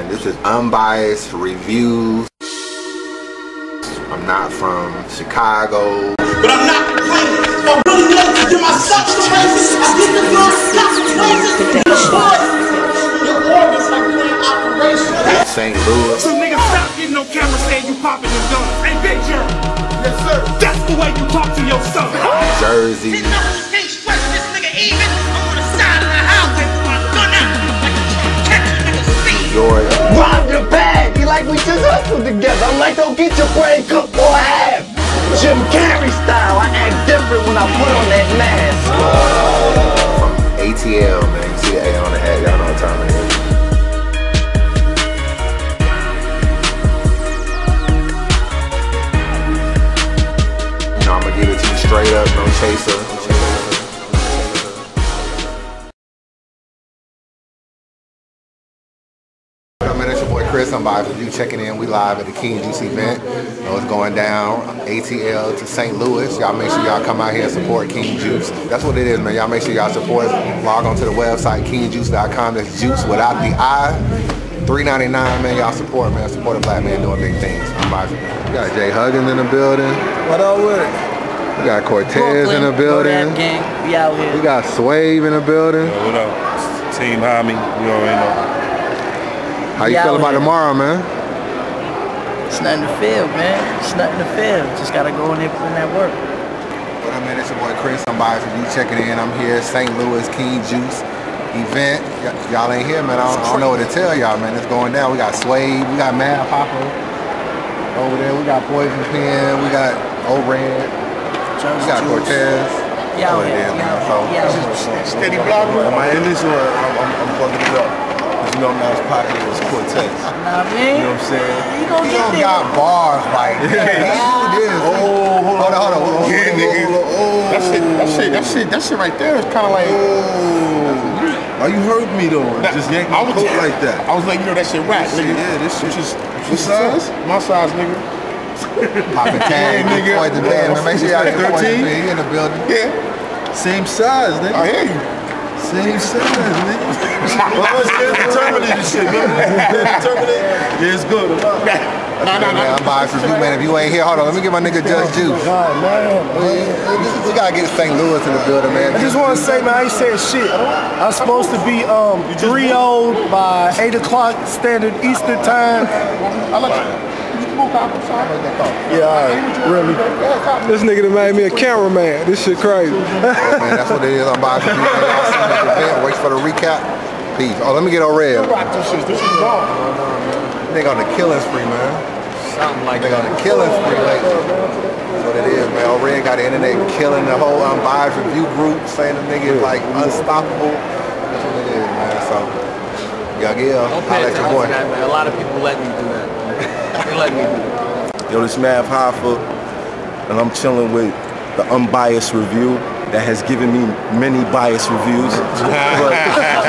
This is unbiased reviews. I'm not from Chicago. But I'm not complaining. I really love to do my such places. I get the girl such places. Your organs like playing operation. St. Louis. So nigga, stop getting on camera saying you popping them donuts. Hey, big jerk. Yes, sir. That's the way you talk to your son. Jersey. You know you can't stretch this nigga even. I'm on the side of the house with my gun out. Like catch a nigga speed. York. Rob the bag, like we just hustled together. I'm like, don't get your brain cooked or half. Jim Carrey style, I act different when I put on that mask. From ATL, man. You see the A on the hat, y'all know what time it is. You know, I'm gonna give it to you straight up, no chaser. Chris, I'm by for you checking in. We live at the King Juice event. It's going down ATL to St. Louis. Y'all make sure y'all come out here and support King Juice. That's what it is, man. Y'all make sure y'all support. Log on to the website kingjuice.com. That's juice without the I. $3.99, man. Y'all support, man. Support a black man doing big things. I'm by for you. We got Jay Huggins in the building. What up with it? We got Cortez in the building. Gang. We out here. We got Suave in the building. Yo, what up? Team Homie. We already know. How you feel about tomorrow, man? It's nothing to feel, man. It's nothing to feel. Just gotta go in there and put in that work. What up, man? It's your boy Chris. I'm by for you checking in. I'm here, St. Louis King Juice event. Y'all ain't here, man. I don't know what to tell y'all, man. It's going down. We got Suave. We got Mad Hoffa over there. We got Poison Pen. We got O-Red. We got Cortez. Yeah, Steady block. Am I in this or I'm fucking it up? You know I'm not as popular as Cortez. Nah, man. You know what I'm saying? You gonna He get don't there. got bars like that. Hold on. Yeah, nigga. That shit right there is kind of like. Oh, you heard me though. Just yank my coat like that. I was like, you know, that shit rap, nigga. Yeah, this shit is. What size? My size, nigga. Poppin' tag, nigga. Poison Pen. Make sure y'all get Poison 13? Pen. He in the building. Yeah. Same size, nigga. I hear you. Same size, nigga. Well, it's determinate this shit, man. Yeah, it's good. Man, I'm by for you, man. If you ain't here, hold on. Let me get my nigga Just Juice. We gotta get St. Louis in the building, man. I just want to say, man, I ain't saying shit. I'm supposed to be 3-0 by 8 o'clock Standard Eastern Time. Yeah, all right. Really. This nigga done made me a cameraman. This shit crazy. Man, that's what it is. I'm by for you, man. Y'all see the event. Wait for the recap. Peace. Oh, let me get on red. This is wrong. Nigga on the killing spree, man. Something like Nigga on the killing spree lately. That's what it is, man. Red got the internet killing the whole unbiased review group, saying the nigga is like unstoppable. That's what it is, man. So, y'all get up. I'll let your boy. That, man. A lot of people let me do that. They let me do that. Yo, this Mad Hoffa, and I'm chilling with the unbiased review that has given me many biased reviews. But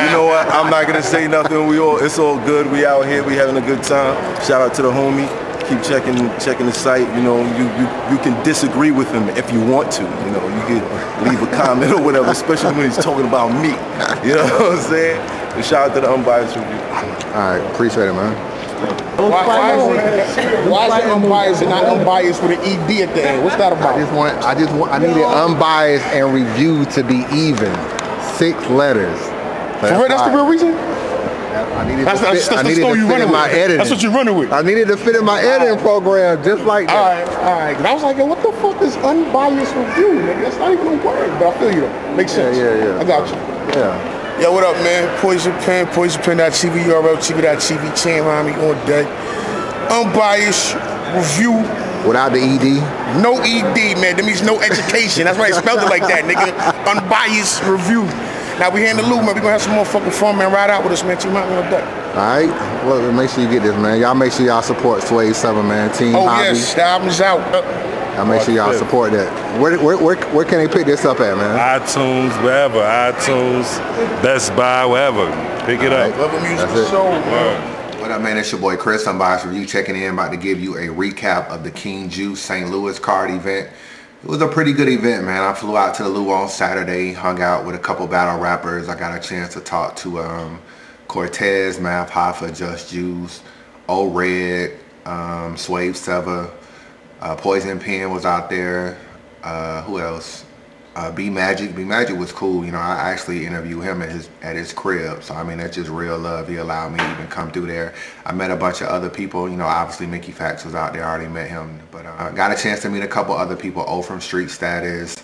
you know what? I'm not gonna say nothing. It's all good. We out here. We having a good time. Shout out to the homie. Keep checking the site. You know, you can disagree with him if you want to. You know, you can leave a comment or whatever, especially when he's talking about me. You know what I'm saying? And shout out to the unbiased review. All right, appreciate it, man. Why is it unbiased and not unbiased with an ED at the end? What's that about? I needed unbiased and review to be even. 6 letters. For real, that's the real reason? I needed to fit in my editing. That's what you're running with. I needed to fit in my editing program just like that. All right. I was like, yo, what the fuck is unbiased review, nigga? That's not even a word, but I feel you though. Makes sense. Yeah. I got you. Yeah. Yo, what up, man? Poison Pen, poisonpen.tv, URL, TV.tv, Chain Mommy on deck. Unbiased review. Without the ED? No ED, man. That means no education. That's why I spelled it like that, nigga. Unbiased review. Now we here in the loop, man. We gonna have some more fucking fun, man. Ride out with us, man. Team Mommy on deck. All right. Well, make sure you get this, man. Y'all make sure y'all support Suave 7, man. Team Oh, Hobby. yes. The album's out. Y'all make sure y'all support that. Where can they pick this up at, man? iTunes, wherever. iTunes, Best Buy, wherever. Pick it up. Love music show. What up, man? It's your boy Chris. Unbiased Review checking in. About to give you a recap of the King Juice St. Louis card event. It was a pretty good event, man. I flew out to the Lou on Saturday, hung out with a couple battle rappers. I got a chance to talk to Cortez, Hoffa, Just Juice, O-Red, Suave Seva, Poison Pen was out there. Who else? B Magic. B Magic was cool. You know, I actually interviewed him at his crib. So I mean, that's just real love. He allowed me to even come through there. I met a bunch of other people. You know, obviously Mickey Fax was out there. I already met him, but I got a chance to meet a couple other people. O from Street Status,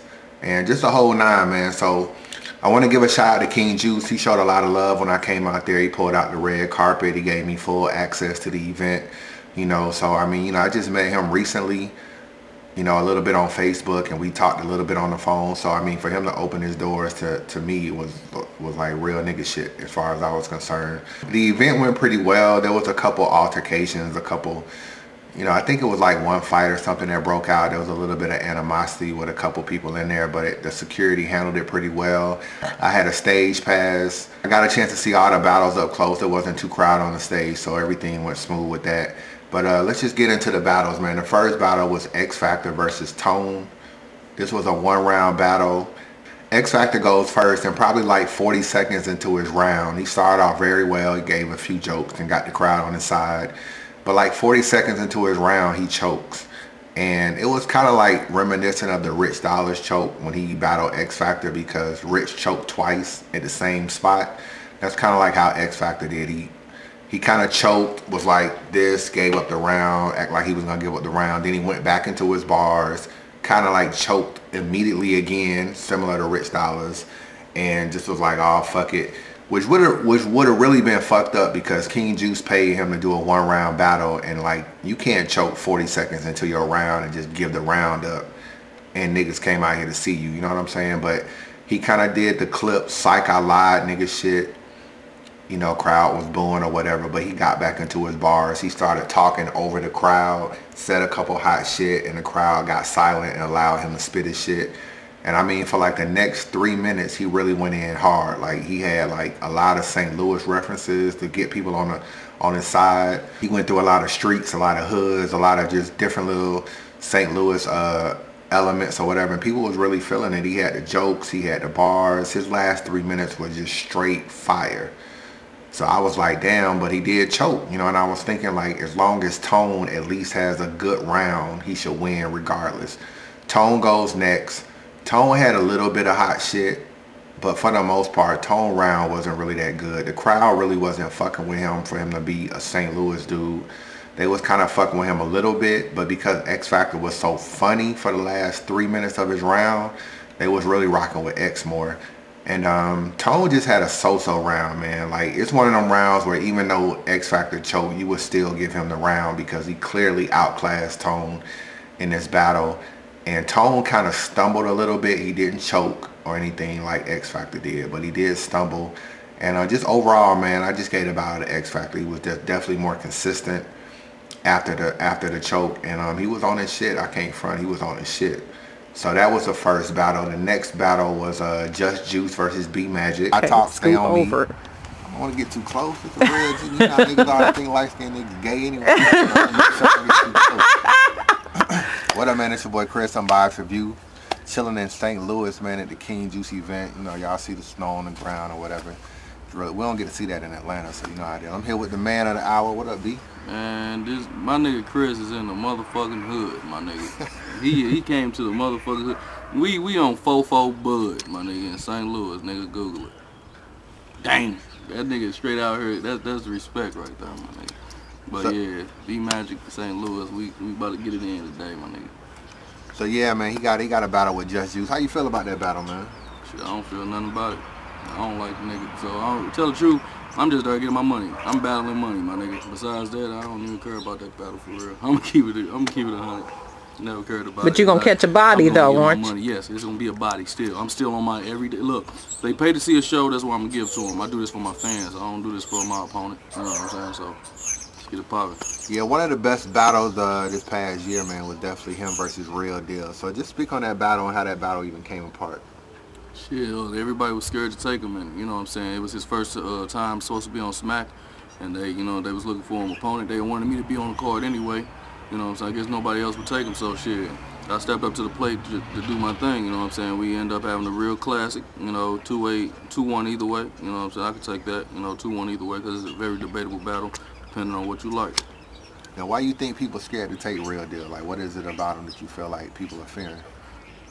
and just a whole nine, man. So I want to give a shout out to King Juce. He showed a lot of love when I came out there. He pulled out the red carpet. He gave me full access to the event. You know, so I mean, you know, I just met him recently. You know, a little bit on Facebook, and we talked a little bit on the phone. So I mean, for him to open his doors to me, it was like real nigga shit as far as I was concerned. The event went pretty well. There was a couple altercations, a couple, you know, I think it was like one fight or something that broke out. There was a little bit of animosity with a couple people in there, but the security handled it pretty well. I had a stage pass. I got a chance to see all the battles up close. There wasn't too crowded on the stage, so everything went smooth with that. But let's just get into the battles, man. The first battle was X Factor versus Tone. This was a 1-round battle. X Factor goes first, and probably like 40 seconds into his round, he started off very well. He gave a few jokes and got the crowd on his side. But like 40 seconds into his round, he chokes. And it was kind of like reminiscent of the Rich Dollars choke when he battled X Factor, because Rich choked twice at the same spot. That's kind of like how X Factor did. He kind of choked, was like this, gave up the round, act like he was going to give up the round. Then he went back into his bars, kind of like choked immediately again, similar to Rich Dollars, and just was like, oh, fuck it. Which would have really been fucked up, because King Juce paid him to do a 1-round battle, and like, you can't choke 40 seconds into your round and just give the round up, and niggas came out here to see you, you know what I'm saying? But he kind of did the clip, psych, I lied, nigga shit. You know, crowd was booing or whatever, but he got back into his bars. He started talking over the crowd, said a couple hot shit, and the crowd got silent and allowed him to spit his shit. And I mean, for like the next 3 minutes, he really went in hard. Like, he had like a lot of St. Louis references to get people on his side. He went through a lot of streets, a lot of hoods, a lot of just different little St. Louis elements or whatever, and people was really feeling it. He had the jokes, he had the bars. His last 3 minutes was just straight fire. So I was like, damn, but he did choke, you know, and I was thinking, like, as long as Tone at least has a good round, he should win regardless. Tone goes next. Tone had a little bit of hot shit, but for the most part, Tone round wasn't really that good. The crowd really wasn't fucking with him for him to be a St. Louis dude. They was kind of fucking with him a little bit, but because X Factor was so funny for the last 3 minutes of his round, they was really rocking with X more. And Tone just had a so-so round, man. Like, it's one of them rounds where even though X Factor choked, you would still give him the round, because he clearly outclassed Tone in this battle. And Tone kind of stumbled a little bit. He didn't choke or anything like X Factor did, but he did stumble. And just overall, man, I just gave the battle to X Factor. He was just definitely more consistent after the choke, and he was on his shit. I can't front. He was on his shit. So that was the first battle. The next battle was Just Juice versus B Magic. I talked stay on me. I don't want to get too close. It's a real G. You know, niggas always think light-skinned niggas gay anyway. What up, man? It's your boy Chris. I'm Vibes Review. Chilling in St. Louis, man, at the King Juice event. You know, y'all see the snow on the ground or whatever. We don't get to see that in Atlanta, so you know how it is. I'm here with the man of the hour. What up, B? Man, my nigga Chris is in the motherfucking hood, my nigga. he came to the motherfucking hood. We on 44 Bud, my nigga, in St. Louis, nigga. Google it. Dang, that nigga straight out here. That's the respect right there, my nigga. But so, yeah, B Magic St. Louis, we about to get it in today, my nigga. So yeah, man, he got a battle with Just Juice. How you feel about that battle, man? Shit, I don't feel nothing about it. I don't like the nigga, so I don't tell the truth. I'm just there getting my money. I'm battling money, my nigga. Besides that, I don't even care about that battle for real. I'm gonna keep it 100. Never cared about it. But you gonna catch a body though, aren't you? Yes, it's gonna be a body still. I'm still on my everyday. Look, they pay to see a show. That's what I'm gonna give to them. I do this for my fans. I don't do this for my opponent. You know what I'm saying? So let's get it poppin'. Yeah, one of the best battles this past year, man, was definitely him versus Real Deal. So just speak on that battle and how that battle even came apart. Shit, everybody was scared to take him, and you know what I'm saying. It was his first time supposed to be on Smack, and they was looking for an opponent. They wanted me to be on the card anyway. You know what I'm saying. I guess nobody else would take him, so shit. I stepped up to the plate to do my thing, you know what I'm saying? We end up having a real classic, you know, 2-1 either way, you know what I'm saying? I could take that, you know, 2-1 either way because it's a very debatable battle depending on what you like. Now, why you think people scared to take Real Deal? Like, what is it about him that you feel like people are fearing?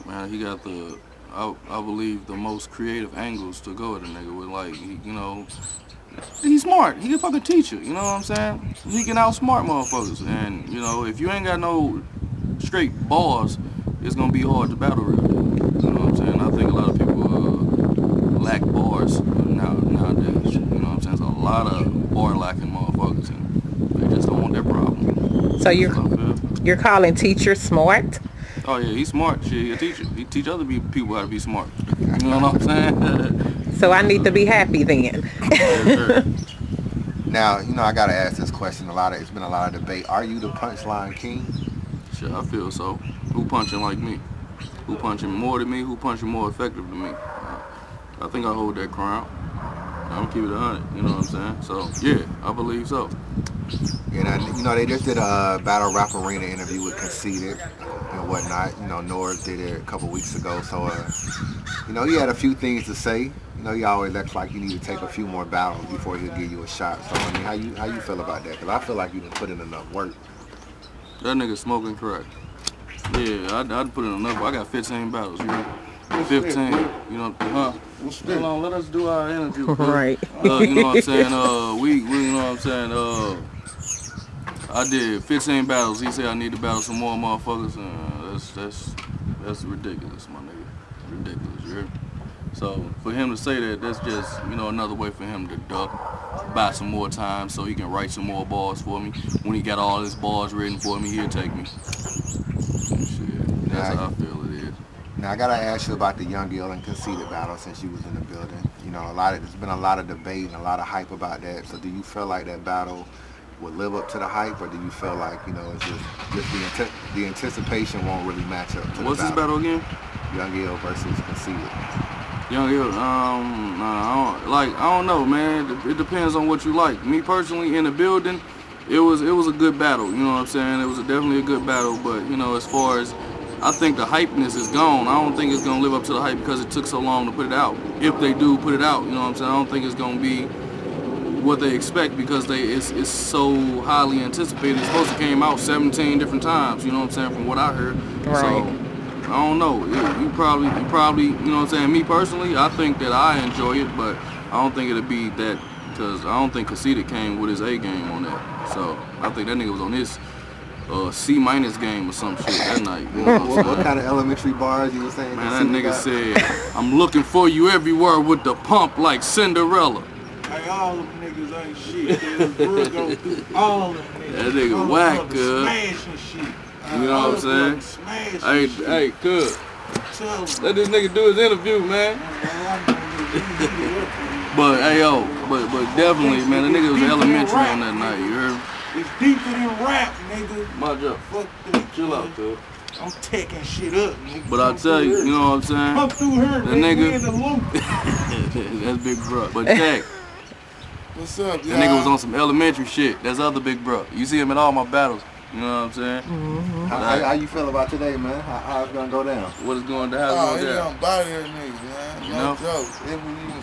Man, he got the, I believe, the most creative angles to go at a nigga with, like, you know, he's smart. He a fucking teacher, you know what I'm saying? He can outsmart motherfuckers. And, you know, if you ain't got no straight bars, it's gonna be hard to battle Real Deal. You know what I'm saying? I think a lot of people lack bars nowadays. You know what I'm saying? There's a lot of bar lacking motherfuckers, and they just don't want that problem. So you're calling teachers smart? Oh yeah, he's smart. Shit, he a teacher. He teach other people how to be smart. You know what I'm saying? So I need to be happy then. Now, you know, I gotta ask this question. It's been a lot of debate. Are you the punchline king? Shit, I feel so. Who punching like me? Who punching more than me? Who punching more effective than me? I think I hold that crown. I'm gonna keep it 100. You know what I'm saying? So yeah, I believe so. Yeah, you know, they just did a Battle Rap Arena interview with Conceited and whatnot. You know, Norris did it a couple weeks ago. So, you know, he had a few things to say. You know, he always acts like you need to take a few more battles before he'll give you a shot. So, I mean, how you feel about that? Because I feel like you done put in enough work. That nigga smoking crack. Yeah, I'd put in enough. I got 15 battles, you know? 15, you know, huh? Hold on, let us do our interview. Right. You know what I'm saying? We you know what I'm saying? I did 15 battles. He said I need to battle some more motherfuckers. That's ridiculous, my nigga. Ridiculous, you heard me? So for him to say that, that's just, you know, another way for him to duck, buy some more time so he can write some more bars for me. When he got all his bars written for me, he'll take me. Shit, that's how I feel it is. Now I gotta ask you about the Young Ill and Conceited battle since you was in the building. You know, there's been a lot of debate and a lot of hype about that. So do you feel like that battle would live up to the hype, or do you feel like, you know, it's just the anticipation won't really match up to the battle? What's this battle again? Young Ill versus Conceited. Young Ill, I don't know, man. It depends on what you like. Me personally, in the building, it was a good battle. You know what I'm saying? It was definitely a good battle. But you know, as far as I think the hypeness is gone. I don't think it's gonna live up to the hype because it took so long to put it out. If they do put it out, you know what I'm saying? I don't think it's gonna be what they expect because it's so highly anticipated. It's supposed to came out 17 different times. You know what I'm saying? From what I heard. Right. So, I don't know. You probably, you know what I'm saying? Me personally, I think that I enjoy it, but I don't think it'll be that, because I don't think Conceited came with his A game on that. So I think that nigga was on his C- game or some shit that night. You know what kind of elementary bars you were saying? Man, that nigga said, I'm looking for you everywhere with the pump like Cinderella. Like all them niggas ain't shit. We're gonna do all them niggas. That nigga whack, cuz. Smashing shit. You know what I'm saying? Hey, cuz. Let this nigga do his interview, man. But hey, yo, but definitely, man, the nigga was elementary on that night. You heard me? It's deeper than rap, nigga. My job. Fuck that. Chill out, cuz. I'm taking shit up, nigga. But I tell you, you know what I'm saying? Come through here, the nigga. In the loop. That's Big Bro. But Jack. What's up, That nigga was on some elementary shit. That's other Big Bro. You see him in all my battles. You know what I'm saying? Mm-hmm. How you feel about today, man? How it's gonna go down? What is going down? Oh, he gonna body that nigga, man. You know?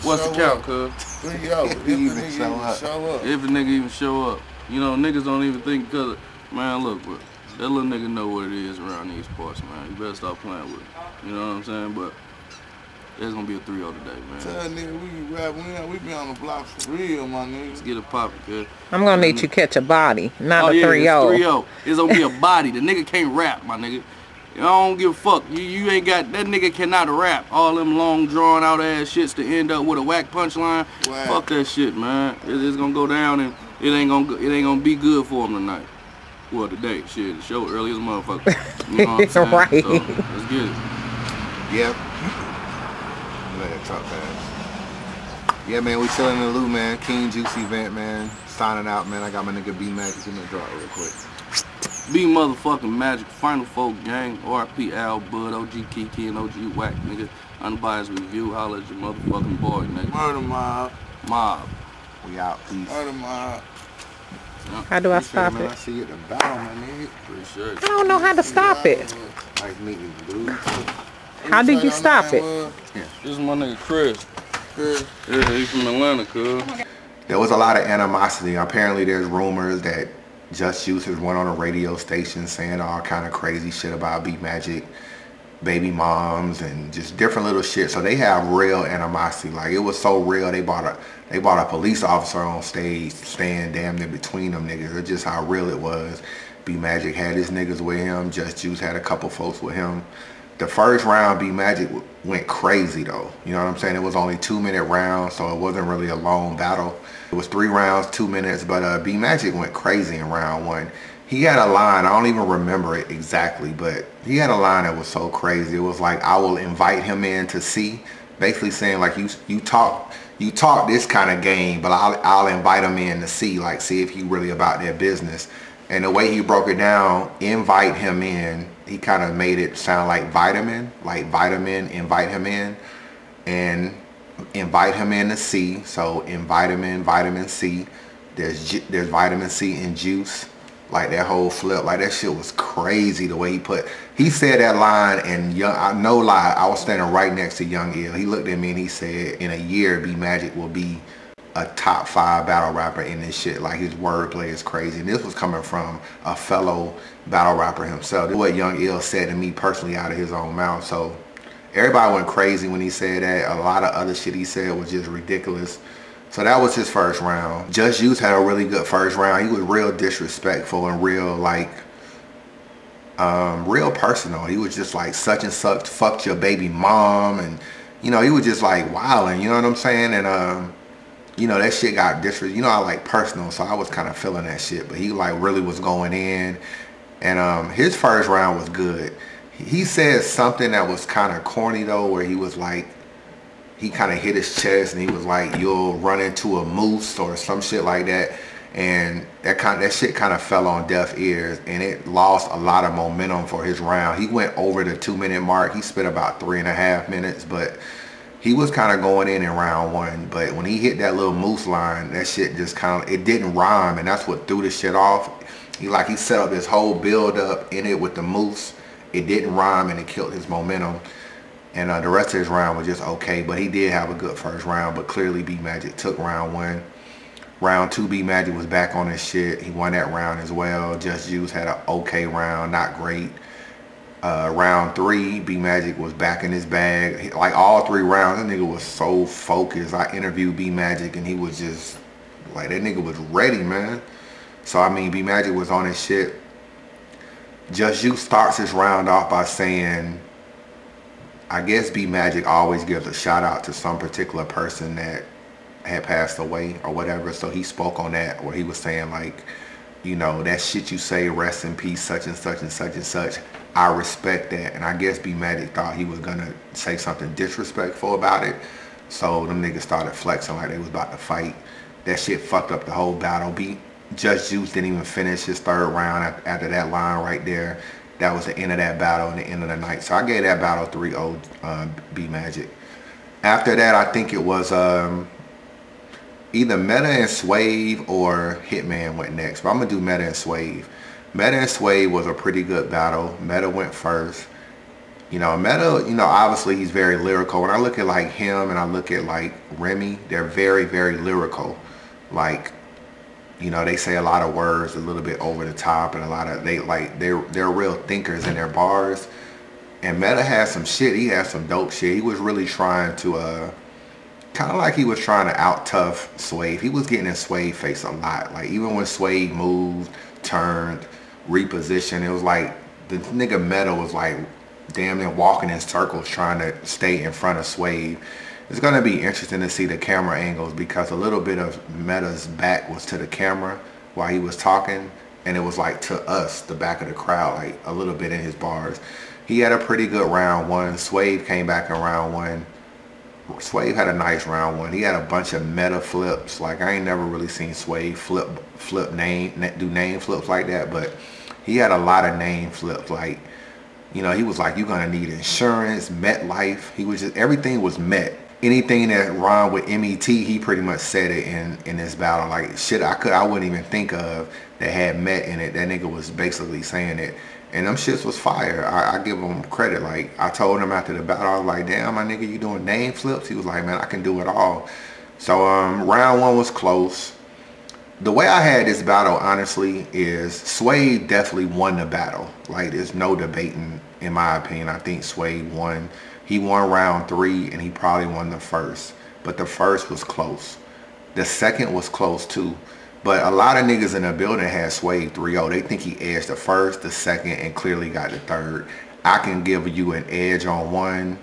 What's the count, cuz? 3-0. If the nigga even show up. If the nigga even show up. You know, niggas don't even think because, man, look, bro. That little nigga know what it is around these parts, man. You better stop playing with it. You know what I'm saying? But there's gonna be a 3-0 today, man. Tell nigga we rap, we be on the block for real, my nigga. Let's get it poppin', kid. I'm gonna need you to catch a body, not a 3-0. It's 3-0. It's gonna be a body. The nigga can't rap, my nigga. I don't give a fuck. You ain't got, that nigga cannot rap. All them long drawn out ass shits to end up with a whack punchline. Wow. Fuck that shit, man. It's gonna go down and it ain't gonna be good for him tonight. Well, today, shit, the show early as a motherfucker. You know what I'm saying? Right. So, let's get it. Yep. Let it talk fast. Yeah, man, we chilling in the loop, man. King Juce event, man. Signing out, man. I got my nigga B Magic in the draw real quick. B motherfucking Magic, Final Folk Gang, RP Al Bud, OG Kiki, and OG Wack, nigga. Unbiased review, holla at your motherfucking boy, nigga. Murder Mob. Mob. We out, peace. Murder Mob. How do I stop it? I see you at the bottom, my nigga. Appreciate it. I don't know how to stop it. Nice meeting you, dude. How did you stop it? This is my nigga Chris. Yeah, he's from Atlanta, cuz. There was a lot of animosity. Apparently there's rumors that Just Juice has went on a radio station saying all kind of crazy shit about B Magic baby moms and just different little shit. So they have real animosity. Like, it was so real, they brought a police officer on stage staying damn near between them niggas. It's just how real it was. B Magic had his niggas with him. Just Juice had a couple folks with him. The first round, B Magic went crazy though. You know what I'm saying? It was only 2-minute rounds, so it wasn't really a long battle. It was 3 rounds, 2 minutes, but B Magic went crazy in round 1. He had a line, I don't even remember it exactly, but he had a line that was so crazy. It was like, I will invite him in to see, basically saying like, you talk this kind of game, but I'll invite him in to see, like, see if he really about their business. And the way he broke it down, invite him in, he kind of made it sound like vitamin, invite him in, and invite him in to see. So in vitamin C, there's vitamin C in juice. Like, that whole flip, like, that shit was crazy the way he said that line. And no lie, I was standing right next to Young Ill. He looked at me and he said, in a year, B Magic will be a top 5 battle rapper in this shit. Like, his wordplay is crazy. And this was coming from a fellow battle rapper himself. This is what Young Ill said to me personally out of his own mouth. So everybody went crazy when he said that. A lot of other shit he said was just ridiculous. So that was his first round. Just Juice had a really good first round. He was real disrespectful and real, like, real personal. He was just like, such and such fucked your baby mom, and, you know, he was just like wilding, you know what I'm saying? And you know, that shit got you know, I like personal, so I was kind of feeling that shit, but he like really was going in. And his first round was good. He said something that was kind of corny though, where he was like, he kind of hit his chest and he was like, you'll run into a moose or some shit like that. And that shit kind of fell on deaf ears, and it lost a lot of momentum for his round. He went over the 2-minute mark. He spent about 3.5 minutes, but he was kind of going in round 1. But when he hit that little moose line, that shit just kind of, it didn't rhyme, and that's what threw the shit off. He set up this whole build up in it with the moose. It didn't rhyme and it killed his momentum. And the rest of his round was just okay, but he did have a good first round. But clearly B Magic took round 1. Round 2, B Magic was back on his shit. He won that round as well. Just Juice had an okay round, not great. Round 3, B Magic was back in his bag. Like, all 3 rounds, that nigga was so focused. I interviewed B Magic and he was just like, that nigga was ready, man. So I mean, B Magic was on his shit. Just Juice starts his round off by saying, I guess B Magic always gives a shout out to some particular person that had passed away or whatever. So he spoke on that, where he was saying like, you know, that shit you say, rest in peace, such and such and such and such. I respect that. And I guess B Magic thought he was gonna say something disrespectful about it. So them niggas started flexing like they was about to fight. That shit fucked up the whole battle. Just Juice didn't even finish his 3rd round after that line right there. That was the end of that battle and the end of the night. So I gave that battle 3-0 B Magic. After that, I think it was either Meta and Suave or Hitman went next. But I'm gonna do Meta and Suave. Meta and Suave was a pretty good battle. Meta went first. You know, Meta, you know, obviously he's very lyrical. When I look at like him and I look at like Remy, they're very, very lyrical. Like, you know, they say a lot of words a little bit over the top, and a lot of, they're real thinkers in their bars. And Meta has some shit. He has some dope shit. He was really trying to kind of like he was trying to out tough Suave. He was getting in Suave face a lot. Like, even when Suave moved, turned, repositioned, it was like the nigga Meta was like damn near walking in circles trying to stay in front of Suave. It's going to be interesting to see the camera angles, because a little bit of Meta's back was to the camera while he was talking, and it was like to us, the back of the crowd, like a little bit in his bars. He had a pretty good round 1. Suave came back in round 1. Suave had a nice round 1. He had a bunch of meta flips. Like, I ain't never really seen Suave do name flips like that, but he had a lot of name flips. Like, you know, he was like, you're gonna need insurance, MetLife. He was just, everything was Met. anything that rhymed with MET, he pretty much said it in this battle. Like shit I wouldn't even think of that had Met in it. That nigga was basically saying it. And them shits was fire. I give him credit. Like I told him after the battle, I was like, damn, my nigga, you doing name flips? He was like, man, I can do it all. So round one was close. The way I had this battle, honestly, is Suave definitely won the battle. Like there's no debating, in my opinion. I think Suave won. He won round 3 and he probably won the first. But the first was close. The second was close too. But a lot of niggas in the building had Suave 3-0. They think he edged the first, the second, and clearly got the third. I can give you an edge on one,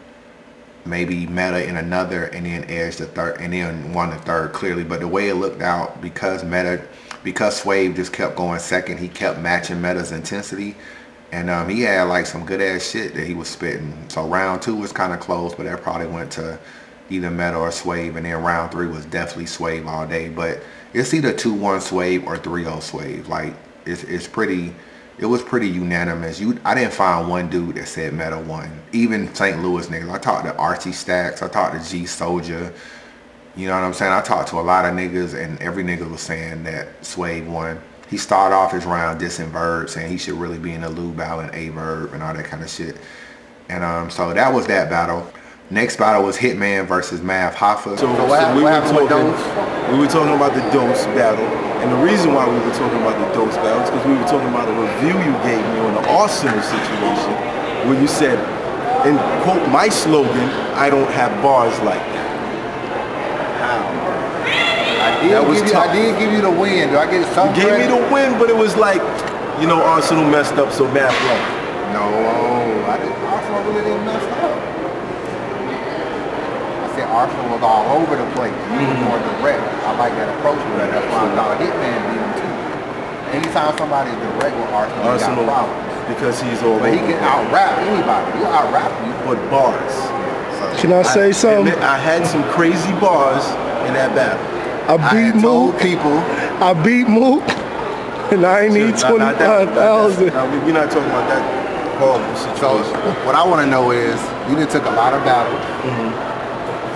maybe Meta in another, and then edge the third, and then won the third clearly. But the way it looked out, because Suave just kept going second, he kept matching Meta's intensity. And he had like some good ass shit that he was spitting. So round 2 was kind of close, but that probably went to either Meta or Suave. And then round 3 was definitely Suave all day. But it's either 2-1 Suave or 3-0 Suave. Like it was pretty unanimous. I didn't find one dude that said Meta won. Even St. Louis niggas. I talked to Archie Stacks. I talked to G Soldier. You know what I'm saying? I talked to a lot of niggas, and every nigga was saying that Suave won. He started off his round dissing Verb, saying he should really be in the Lou battle and a Verb and all that kind of shit. And so that was that battle. Next battle was Hitman versus Mav Hoffa. So we were talking about the Dose battle, and the reason why we were talking about the Dose battle is because we were talking about a review you gave me on the Arsenal situation, where you said, and quote my slogan, "I don't have bars like that." I did give you the win. Do I get some credit? You gave me the win, but it was like, you know, Arsenal messed up, so Mav won. No, Arsenal really didn't mess up. I said Arsenal was all over the place. He was more direct. I like that approach with that. That's why I thought Hitman beat him too. Anytime somebody's direct with Arsenal, he got problems. Because he's all over. But he can out-rap anybody. He'll out-rap you. But bars. So, can I say something? I had some crazy bars in that battle. I beat Mook. I beat Mook, and I ain't need 25,000. We're not talking about that horrible situation. So what I want to know is, you done took a lot of battles.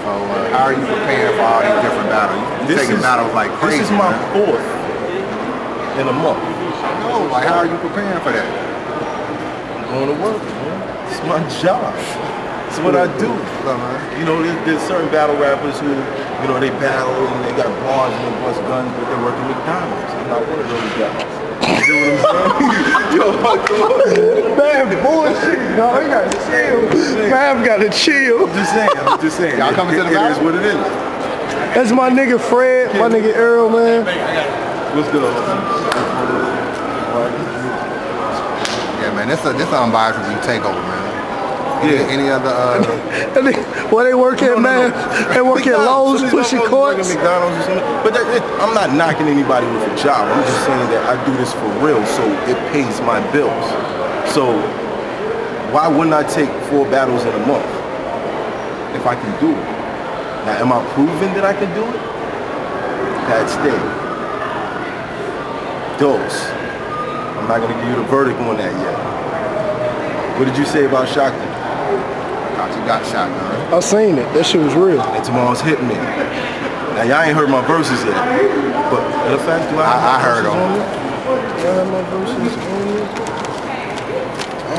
So how are you preparing for all these different battles? You're taking battles like crazy. This is my 4th in a month. No, like how are you preparing for that? I'm going to work, man. It's my job. It's what I do. You know, there's certain battle rappers who, you know, they battle and they got bars and they bust guns, but they work at McDonald's. I'm not one of those guys. You know what I'm saying? Yo, come on. Man, bullshit. No, he gotta chill. Man, gotta chill. I'm just saying. Y'all coming to the battle? It is what it is. That's my nigga Fred, my nigga Earl, man. What's good? Yeah, man, this an unbiased review takeover, man. Any other well, they work at man. They work at Lowe's, pushing courts. McDonald's or something. But I'm not knocking anybody with a job. I'm just saying that I do this for real, so it pays my bills. So why wouldn't I take 4 battles in a month if I can do it? Now, am I proving that I can do it? That's it. Dose. I'm not gonna give you the verdict on that yet. What did you say about Shotgun? You got Shotgun. I seen it. That shit was real. And tomorrow's Hitman. Now y'all ain't heard my verses yet, but in fact, do I heard them. Do I have my verses on you?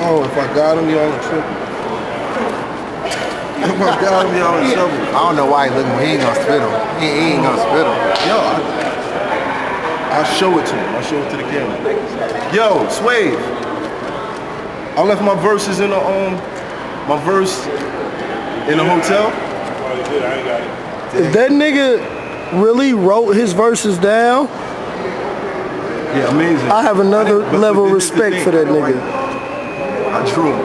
Oh, if I got them, y'all in trouble. If I got them, y'all in trouble. I don't know why he looking. He ain't gonna spit them. He ain't gonna spit them. Yo, I'll show it to him. I'll show it to the camera. Yo, Suave. I left my verses in the my verse in the hotel. If that nigga really wrote his verses down, yeah, amazing. I have another level of respect for that nigga. I drew him.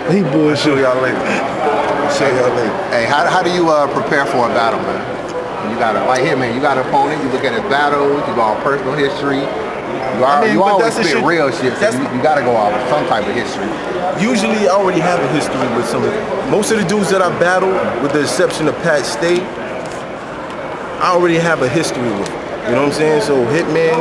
He bullshit. I'll show y'all later. I'll show y'all later. Hey, how do you prepare for a battle, man? You got like Hitman, you got an opponent, you look at his battles, you go on personal history. You always spit real shit, so you gotta go out with some type of history. Usually I already have a history with some of most of the dudes that I battle, with the exception of Pat State, I already have a history with them. You know what I'm saying? So Hitman,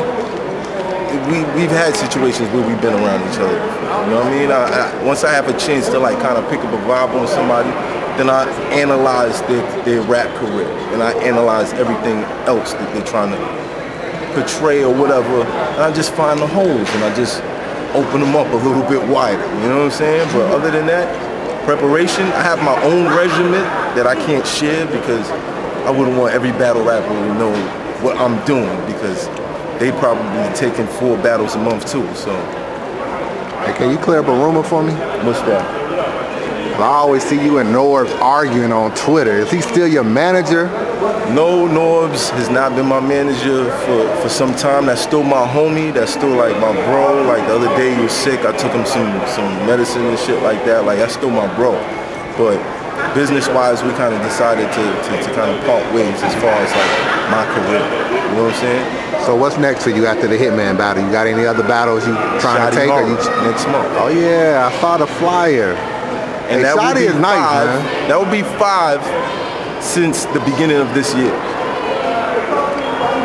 we've had situations where we've been around each other before. You know what I mean? Once I have a chance to like kind of pick up a vibe on somebody, then I analyze their rap career, and I analyze everything else that they're trying to portray or whatever, and I just find the holes, and I just open them up a little bit wider, you know what I'm saying? But other than that, preparation, I have my own regimen that I can't share because I wouldn't want every battle rapper to know what I'm doing, because they probably taking 4 battles a month too, so. Hey, can you clear up a rumor for me? What's that? I always see you and Norbs arguing on Twitter. Is he still your manager? No, Norbs has not been my manager for some time. That's still my homie. That's still like my bro. Like the other day he was sick. I took him some medicine and shit like that. Like that's still my bro. But business-wise, we kind of decided to kind of part ways as far as like my career. You know what I'm saying? So what's next for you after the Hitman battle? You got any other battles you trying to take? Or you next month. Oh yeah, I saw the flyer. And hey, that would be is nice, 5. Man. That would be 5 since the beginning of this year.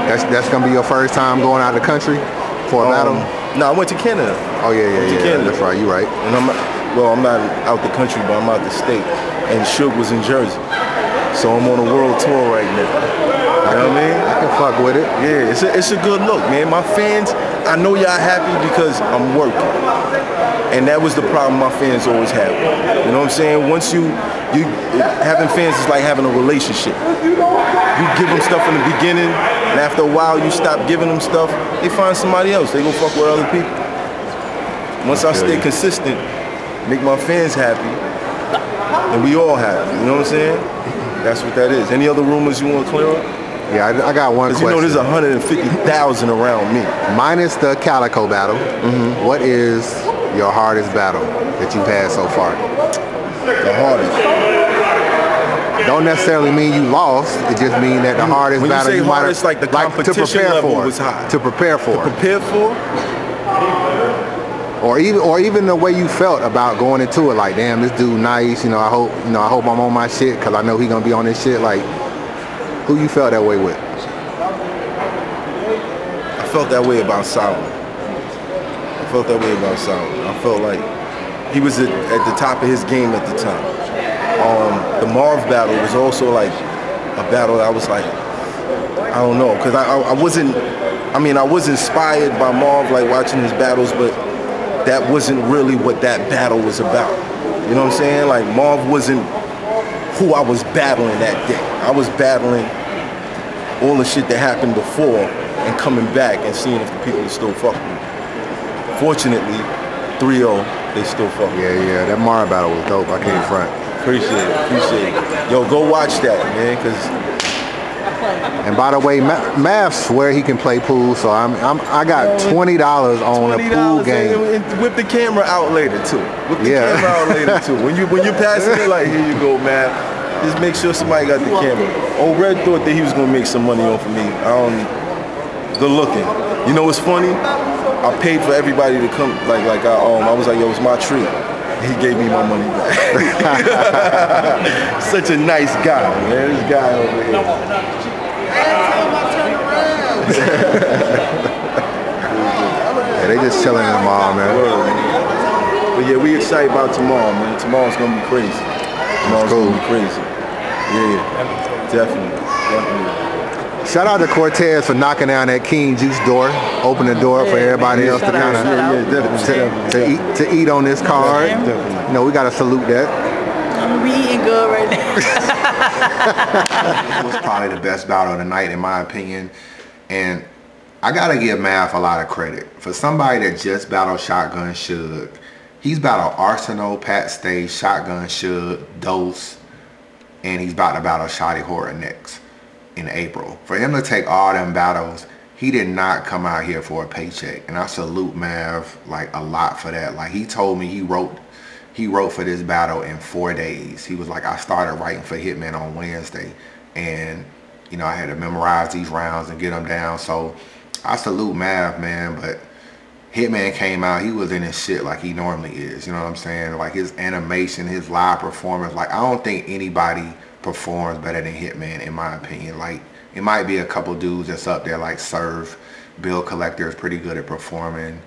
That's gonna be your first time going out of the country for a battle? No, I went to Canada. Oh yeah. Canada. That's right. You right. And I'm not out the country, but I'm out the state. And Suge was in Jersey, so I'm on a world tour right now. You know what I mean? I can fuck with it. Yeah, it's a good look, man. My fans, I know y'all happy because I'm working. And that was the problem my fans always had. You know what I'm saying? Once you having fans is like having a relationship. You give them stuff in the beginning, and after a while you stop giving them stuff, they find somebody else. They go fuck with other people. Once I stay consistent, make my fans happy, and we all happy. You know what I'm saying? That's what that is. Any other rumors you want to clear up? Yeah, I got one question. You know there's 150,000 around me. Minus the Calico battle, what is your hardest battle that you've had so far? The hardest. Don't necessarily mean you lost. It just means that the hardest when battle you say you hardest, like the competition level was high. To prepare for. To prepare for? Or even the way you felt about going into it, like, damn, this dude nice. You know, I hope I'm on my shit because I know he gonna be on this shit. Like, who you felt that way with? I felt that way about Solomon. I felt like he was at the top of his game at the time. The Marv battle was also like a battle that I was like, I don't know, because I was inspired by Marv, like watching his battles, but that wasn't really what that battle was about. You know what I'm saying? Like Marv wasn't who I was battling that day. I was battling all the shit that happened before and coming back and seeing if the people are still fucking with me. Fortunately, 3-0, they still fuck with me. Yeah, that Marv battle was dope. I can't front. Appreciate it. Yo, go watch that, man, cause. And by the way, Mav swear he can play pool, so I got $20 on a pool game. And whip the camera out later too. When you're passing it, like, here you go, man. Just make sure somebody got the camera. Old Red thought that he was gonna make some money off of me. Good looking. You know what's funny? I paid for everybody to come. I was like, yo, it's my treat. He gave me my money back. Such a nice guy, man. This guy over here. Yeah, they just chilling tomorrow, man. But yeah, we excited about tomorrow, man. Tomorrow's gonna be crazy. Gonna be crazy. Yeah, definitely. Shout out to Cortez for knocking down that King Juce door, open the door for everybody else to kind of to eat on this card. You know, we gotta salute that. We eating good right now. It was probably the best battle of the night in my opinion, and I gotta give Mav a lot of credit for somebody that just battled Shotgun Suge. He's battled Arsenal, Pat Stay, Shotgun Suge, Dose, and he's about to battle Shotty Horror next in April. For him to take all them battles, he did not come out here for a paycheck, and I salute Mav like a lot for that. Like, he told me he wrote for this battle in 4 days. He was like, I started writing for Hitman on Wednesday, and you know, I had to memorize these rounds and get them down. So I salute Mav, man. But Hitman came out, he was in his shit like he normally is. You know what I'm saying? Like his animation, his live performance. Like, I don't think anybody performs better than Hitman in my opinion. Like, it might be a couple dudes that's up there like Serve. Bill Collector is pretty good at performing.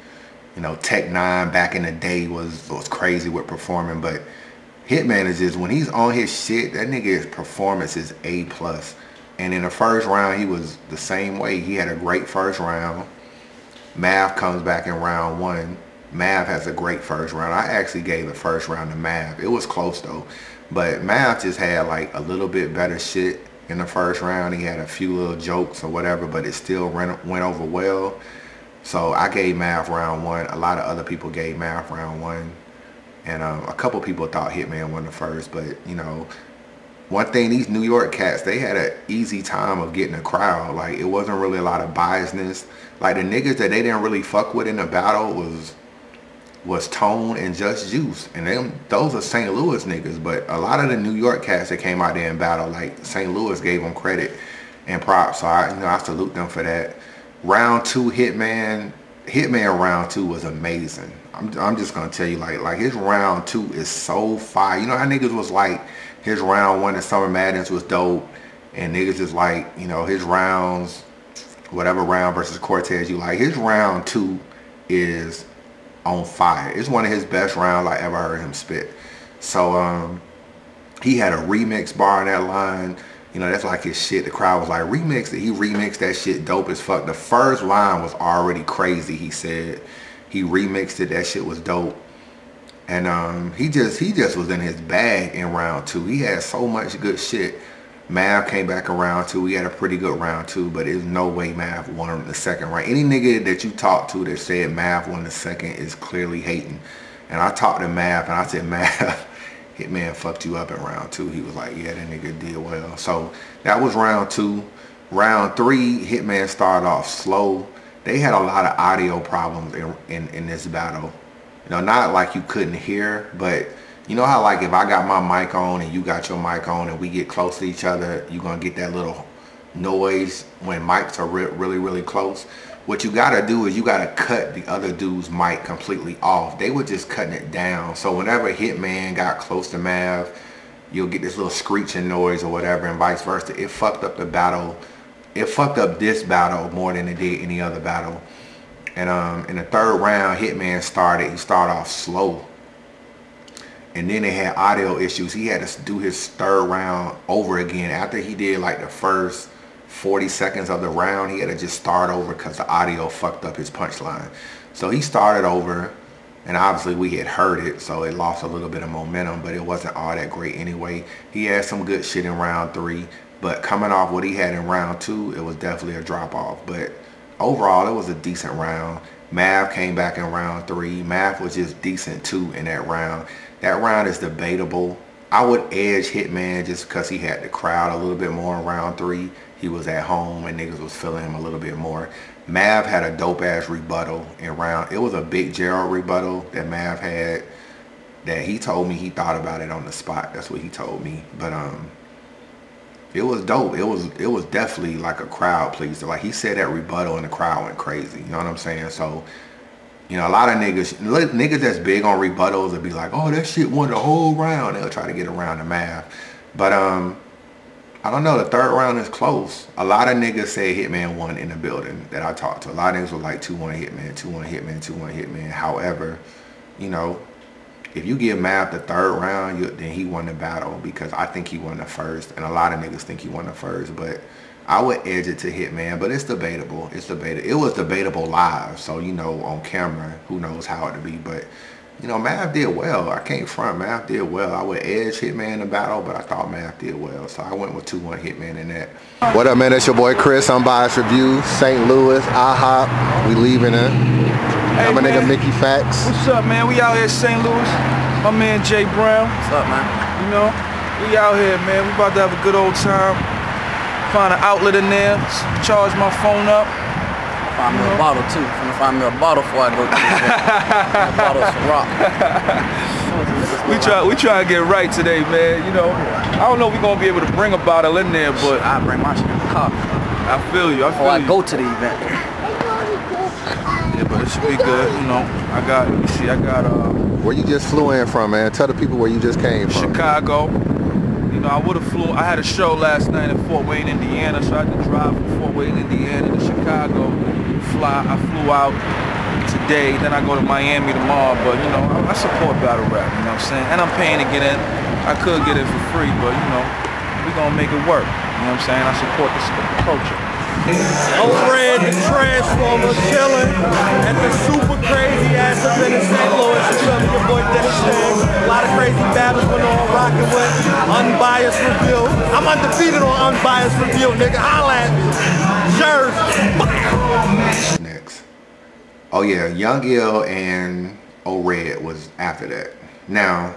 You know, Tech 9 back in the day was crazy with performing, but Hitman is just, when he's on his shit, that nigga's performance is A+. And in the first round, he was the same way. He had a great first round. Mav comes back in round 1. Mav has a great first round. I actually gave the first round to Mav. It was close though. But Mav just had like a little bit better shit in the first round. He had a few little jokes or whatever, but it still went over well. So I gave Mav round 1. A lot of other people gave Mav round 1. And a couple people thought Hitman won the first. But, you know, one thing, these New York cats, they had an easy time of getting a crowd. Like, it wasn't really a lot of biasness. Like, the niggas that they didn't really fuck with in the battle was Tone and Just Juice. And those are St. Louis niggas. But a lot of the New York cats that came out there in battle, like, St. Louis gave them credit and props. So, I salute them for that. Round 2, Hitman round 2 was amazing. I'm just gonna tell you, like his round 2 is so fire. You know how niggas was like, his round 1 in Summer Madness was dope, and niggas is like, you know, his rounds, whatever round versus Cortez you like, his round 2 is on fire. It's one of his best rounds I ever heard him spit. So he had a remix bar in that line. You know, that's like his shit. The crowd was like, remix it. He remixed that shit dope as fuck. The first line was already crazy, he said. He remixed it. That shit was dope. And he just was in his bag in round 2. He had so much good shit. Mav came back in round 2. He had a pretty good round 2, but there's no way Mav won the second round. Any nigga that you talk to that said Mav won the second is clearly hating. And I talked to Mav and I said, Mav, Hitman fucked you up in round 2. He was like, yeah, that nigga did well. So that was round 2. Round 3, Hitman started off slow. They had a lot of audio problems in this battle. You know, not like you couldn't hear, but you know how like if I got my mic on and you got your mic on and we get close to each other, you're gonna get that little noise when mics are really close. What you gotta do is you gotta cut the other dude's mic completely off. They were just cutting it down. So whenever Hitman got close to Mav, you'll get this little screeching noise or whatever, and vice versa. It fucked up the battle. It fucked up this battle more than it did any other battle. And in the third round, Hitman started off slow. And then they had audio issues. He had to do his third round over again. After he did like the first 40 seconds of the round, he had to just start over because the audio fucked up his punchline. So he started over, and obviously we had heard it, so it lost a little bit of momentum, but it wasn't all that great anyway. He had some good shit in round 3, but coming off what he had in round 2, it was definitely a drop off. But overall, it was a decent round. Mav came back in round 3. Mav was just decent too in that round. That round is debatable. I would edge Hitman just because he had the crowd a little bit more in round 3. He was at home and niggas was feeling him a little bit more. Mav had a dope ass rebuttal in round. It was a big Gerald rebuttal that Mav had that he told me he thought about it on the spot. That's what he told me. But it was dope. It was definitely like a crowd pleaser. Like he said that rebuttal and the crowd went crazy. You know what I'm saying? So, you know, a lot of niggas that's big on rebuttals would be like, oh, that shit won the whole round. They'll try to get around the Mav. But I don't know. The third round is close. A lot of niggas say Hitman won in the building that I talked to. A lot of niggas were like 2-1 Hitman, 2-1 Hitman, 2-1 Hitman. However, you know, if you give Mav the third round, then he won the battle, because I think he won the first, and a lot of niggas think he won the first. But I would edge it to Hitman, but it's debatable. It's debatable. It was debatable live, so you know, on camera, who knows how it would be. But you know, Mav did well. I can't front. Mav did well. I would edge Hitman in the battle, but I thought Mav did well, so I went with 2-1 Hitman in that. What up, man? It's your boy Chris. Unbiased Review, St. Louis, IHOP. We leaving it. Hey, my nigga Mickey Facts. What's up, man? We out here in St. Louis. My man Jay Brown. What's up, man? You know, we out here, man. We about to have a good old time. Find an outlet in there. Charge my phone up. Find me a bottle too. I'm gonna find me a bottle before I go to the bottle of rock. We try to get right today, man. You know, I don't know if we're gonna be able to bring a bottle in there, but I bring my shit in the car. I feel you. Before I go to the event. Yeah, but it should be good. You know, I got. Where you just flew in from, man? Tell the people where you just came from. Chicago. You know, I would have flew. I had a show last night in Fort Wayne, Indiana, so I had to drive from Fort Wayne, Indiana to Chicago. I flew out, today, then I go to Miami tomorrow, but you know, I support battle rap, you know what I'm saying? And I'm paying to get in. I could get it for free, but you know, we gonna make it work. You know what I'm saying? I support the culture. Red, the Transformer, chillin' at the super crazy ass event in St. Louis. It's your boy Dennis James. A lot of crazy battles went on, rocking with Unbiased Review. I'm undefeated on Unbiased Review, nigga. Holla at me. Next. Oh yeah, Young Ill and O-Red was after that. Now,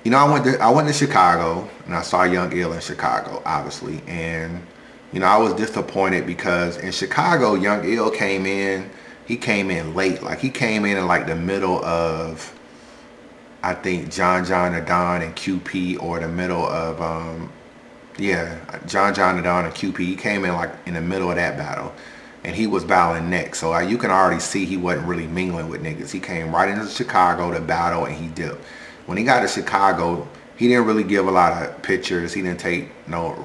you know, I went to Chicago and I saw Young Ill in Chicago, obviously, and you know, I was disappointed because in Chicago, Young Ill came in. He came in late, like he came in like the middle of, I think John the Don and QP, or the middle of yeah, John the Don and QP. He came in like in the middle of that battle, and he was battling next. So you can already see he wasn't really mingling with niggas. He came right into Chicago to battle, and he dipped. When he got to Chicago, he didn't really give a lot of pictures. He didn't take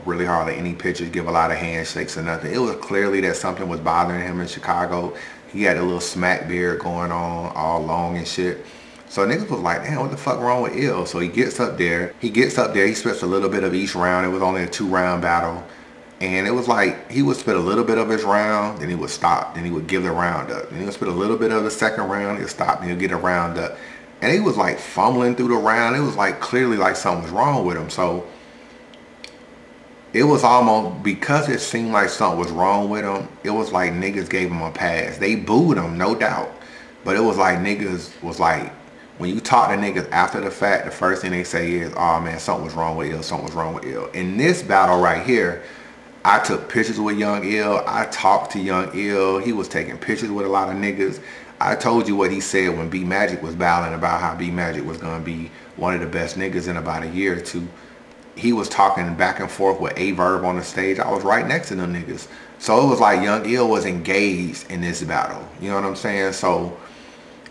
really hardly any pictures, give a lot of handshakes or nothing. It was clearly that something was bothering him in Chicago. He had a little smack beard going on, all long and shit. So niggas was like, damn, what the fuck wrong with Ill? So he gets up there. He spits a little bit of each round. It was only a 2-round battle. And it was like, he would spit a little bit of his round, then he would stop. Then he would give the round up. Then he would spit a little bit of the second round, he'll stop, then he'll get a round up. And he was like fumbling through the round. It was like clearly like something was wrong with him. So it was almost, because it seemed like something was wrong with him, it was like niggas gave him a pass. They booed him, no doubt. But it was like niggas was like, when you talk to niggas after the fact, the first thing they say is, oh man, something was wrong with Ill, something was wrong with Ill. In this battle right here, I took pictures with Young Ill. I talked to Young Ill. He was taking pictures with a lot of niggas. I told you what he said when B Magic was battling about how B Magic was going to be one of the best niggas in about a year or two. He was talking back and forth with a Verb on the stage. I was right next to them niggas. So it was like Young Ill was engaged in this battle. You know what I'm saying? So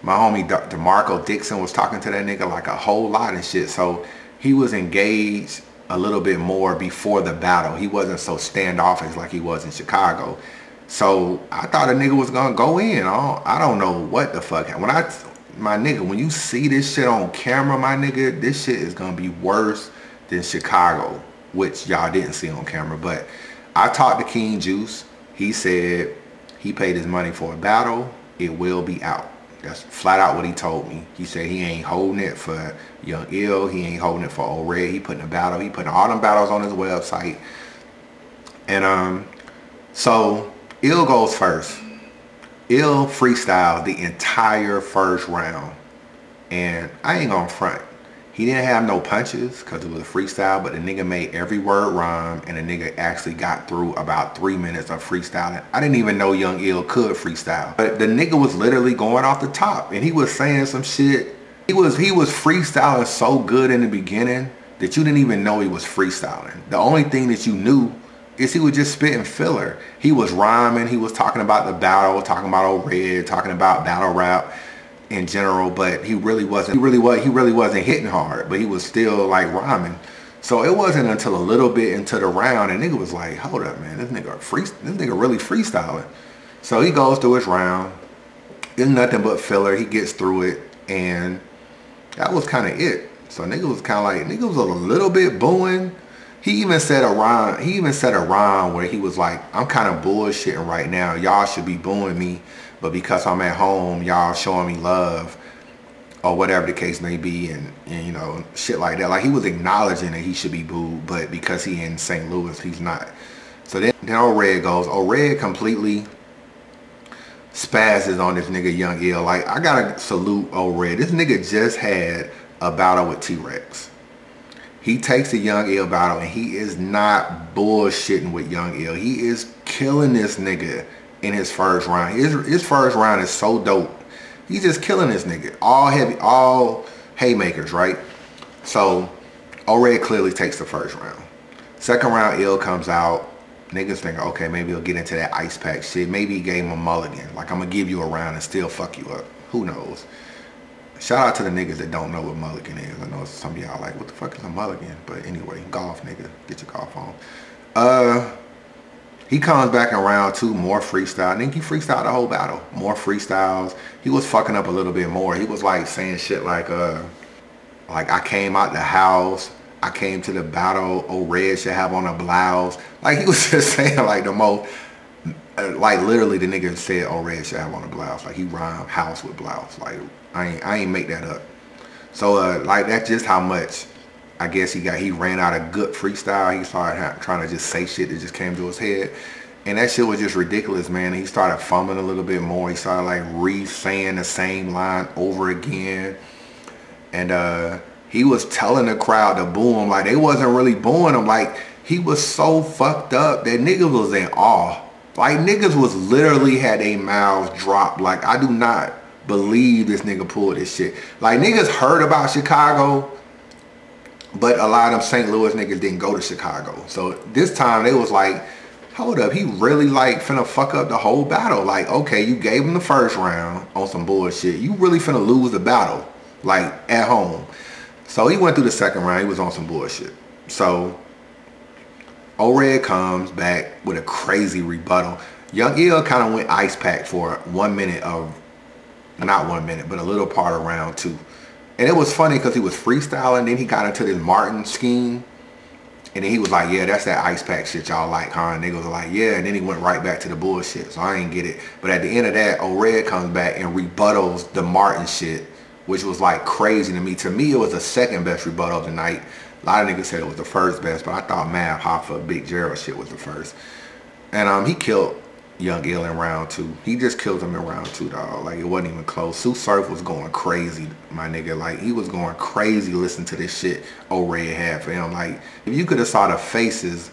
my homie DeMarco Dixon was talking to that nigga like a whole lot and shit. So he was engaged a little bit more before the battle. He wasn't so standoffish like he was in Chicago. So I thought a nigga was gonna go in. I don't know what the fuck. My nigga, when you see this shit on camera, my nigga, this shit is gonna be worse than Chicago, which y'all didn't see on camera. But I talked to King Juce. He said he paid his money for a battle. It will be out. That's flat out what he told me. He said he ain't holding it for Young Ill. He ain't holding it for O-Red. He putting a battle. He putting all them battles on his website. And so Ill goes first. Ill freestyled the entire first round. And I ain't gonna front. He didn't have no punches because it was a freestyle, but the nigga made every word rhyme, and the nigga actually got through about 3 minutes of freestyling. I didn't even know Young Ill could freestyle. But the nigga was literally going off the top, and he was saying some shit. He was freestyling so good in the beginning that you didn't even know he was freestyling. The only thing that you knew is he was just spitting filler. He was rhyming, he was talking about the battle, talking about O-Red, talking about battle rap in general, but he really wasn't hitting hard, but he was still like rhyming. So it wasn't until a little bit into the round and nigga was like, hold up man, this nigga really freestyling. So he goes through his round. It's nothing but filler. He gets through it, and that was kind of it. So nigga was kind of like, nigga was a little bit booing. He even said a rhyme where he was like, I'm kind of bullshitting right now. Y'all should be booing me, but because I'm at home, y'all showing me love, or whatever the case may be, and you know, shit like that. Like he was acknowledging that he should be booed, but because he in St. Louis, he's not. So then O-Red goes. O-Red completely spazzes on this nigga Young Ill. Like, I gotta salute O-Red. This nigga just had a battle with T-Rex. He takes a Young Ill battle, and he is not bullshitting with Young Ill. He is killing this nigga in his first round. His first round is so dope. He's just killing this nigga. All haymakers, right? So O-Red clearly takes the first round. Second round, Ill comes out. Niggas think, okay, maybe he'll get into that ice pack shit. Maybe he gave him a mulligan. Like, I'm gonna give you a round and still fuck you up. Who knows? Shout out to the niggas that don't know what mulligan is. I know some of y'all like, what the fuck is a mulligan? But anyway, golf, nigga. Get your golf on. He comes back in round 2, more freestyle. I think he freestyled the whole battle. More freestyles. He was fucking up a little bit more. He was like saying shit like I came out the house. I came to the battle. Oh, Red should have on a blouse. Like, he was just saying like the most, like literally the nigga said, oh, Red should have on a blouse. Like, he rhymed house with blouse. Like, I ain't make that up. So like, that's just how much I guess he ran out of good freestyle. He started trying to just say shit that just came to his head. And that shit was just ridiculous, man. He started fumbling a little bit more. He started like re-saying the same line over again. And he was telling the crowd to boo him. Like, they wasn't really booing him. Like, he was so fucked up that niggas was in awe. Like, niggas was literally had their mouths dropped. Like, I do not believe this nigga pulled this shit. Like, niggas heard about Chicago, but a lot of them St. Louis niggas didn't go to Chicago. So this time they was like, hold up, he really like finna fuck up the whole battle. Like, okay, you gave him the first round on some bullshit. You really finna lose the battle, like, at home. So he went through the second round. He was on some bullshit. So O-Red comes back with a crazy rebuttal. Young Ill kind of went ice pack for 1 minute of, not 1 minute, but a little part of round 2. And it was funny because he was freestyling. Then he got into this Martin scheme. And then he was like, yeah, that's that ice pack shit y'all like, huh? And niggas was like, yeah. And then he went right back to the bullshit. So I ain't get it. But at the end of that, O-Red comes back and rebuttals the Martin shit, which was like crazy to me. To me, it was the second best rebuttal of the night. A lot of niggas said it was the first best, but I thought Mav, Hoffa, Big Gerald shit was the first. And he killed Young Ill in round 2. He just killed him in round 2, dog. Like, it wasn't even close. Sue Surf was going crazy, my nigga. Like, he was going crazy listening to this shit O-Red had for him. Like, if you could have saw the faces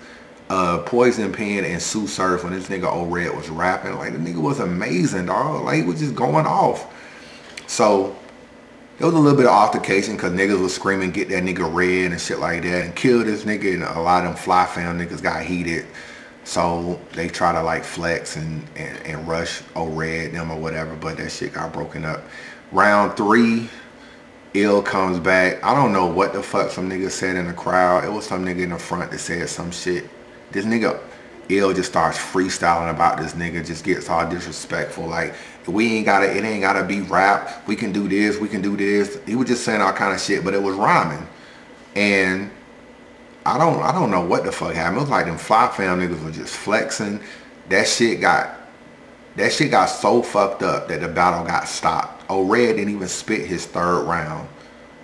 of Poison Pen and Sue Surf when this nigga O-Red was rapping, like, the nigga was amazing, dog. Like, he was just going off. So it was a little bit of altercation because niggas was screaming, get that nigga Red and shit like that, and kill this nigga. And a lot of them Fly Fam niggas got heated. So they try to like flex and rush O-Red them or whatever, but that shit got broken up. Round 3, Ill comes back. I don't know what the fuck some nigga said in the crowd. It was some nigga in the front that said some shit. This nigga Ill just starts freestyling about this nigga, just gets all disrespectful. Like, it ain't gotta be rap. We can do this, we can do this. He was just saying all kind of shit, but it was rhyming. And I don't know what the fuck happened. It was like them Fly Fam niggas were just flexing. That shit got so fucked up that the battle got stopped. O-Red didn't even spit his third round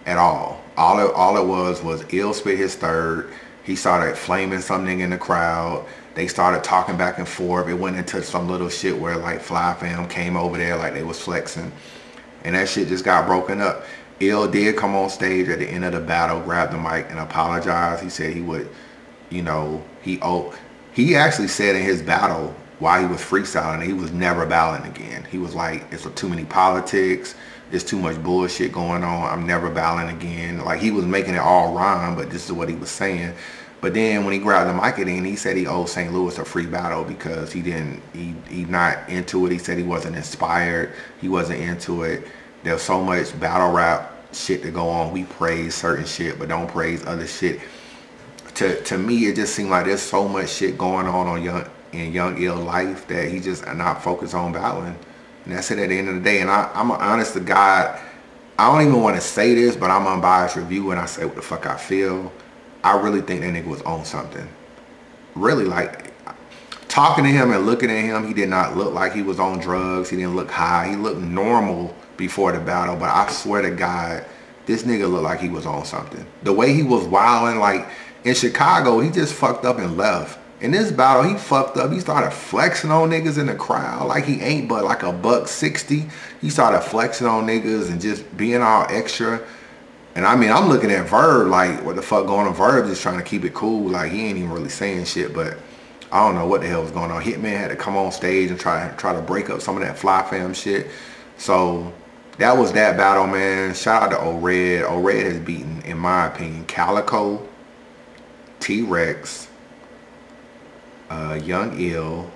at all. All it was Ill spit his third. He started flaming something in the crowd. They started talking back and forth. It went into some little shit where like Fly Fam came over there like they was flexing. And that shit just got broken up. Ill did come on stage at the end of the battle, grabbed the mic and apologized. He said he would, you know, he actually said in his battle while he was freestyling, he was never battling again. He was like, it's too many politics. There's too much bullshit going on. I'm never battling again. Like, he was making it all rhyme, but this is what he was saying. But then when he grabbed the mic at the end, he said he owed St. Louis a free battle because he not into it. He said he wasn't inspired. He wasn't into it. There's so much battle rap shit to go on. We praise certain shit, but don't praise other shit. To me, it just seemed like there's so much shit going on in Young Ill life that he just not focused on battling. And that's it at the end of the day. And I'm honest to God, I don't even want to say this, but I'm unbiased review and I say what the fuck I feel. I really think that nigga was on something. Really, like, talking to him and looking at him, he did not look like he was on drugs. He didn't look high. He looked normal before the battle, but I swear to God, this nigga looked like he was on something. The way he was wilding, like, in Chicago, he just fucked up and left. In this battle, he fucked up. He started flexing on niggas in the crowd like he ain't but like $160. He started flexing on niggas and just being all extra. And I mean, I'm looking at Verb like, what the fuck going on? Verb just trying to keep it cool. Like, he ain't even really saying shit, but I don't know what the hell was going on. Hitman had to come on stage and try to break up some of that Fly Fam shit. So that was that battle, man. Shout out to O-Red. O-Red has beaten, in my opinion, Calico, T-Rex, Young Ill,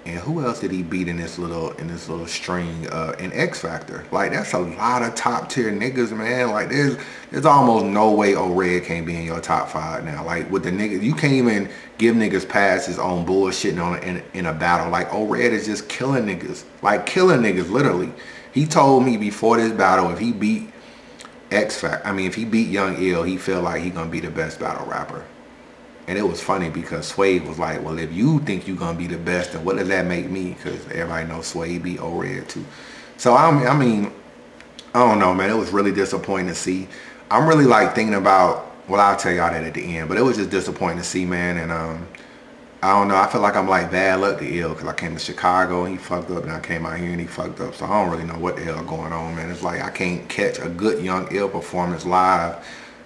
And who else did he beat in this little string? In X Factor. Like, that's a lot of top tier niggas, man. Like, there's almost no way O-Red can't be in your top 5 now. Like, with the niggas, you can't even give niggas passes on bullshitting in a battle. Like, O-Red is just killing niggas. Like, killing niggas, literally. He told me before this battle, if he beat if he beat Young Ill, he felt like he gonna be the best battle rapper. And it was funny because Suave was like, well, if you think you're going to be the best, then what does that make me? Because everybody knows Suave beat O-Red too. So, I mean, I don't know, man. It was really disappointing to see. I'm really like thinking about, well, I'll tell y'all that at the end. But it was just disappointing to see, man. And I don't know. I feel like I'm like bad luck to Ill because I came to Chicago and he fucked up. And I came out here and he fucked up. So I don't really know what the hell going on, man. It's like I can't catch a good Young Ill performance live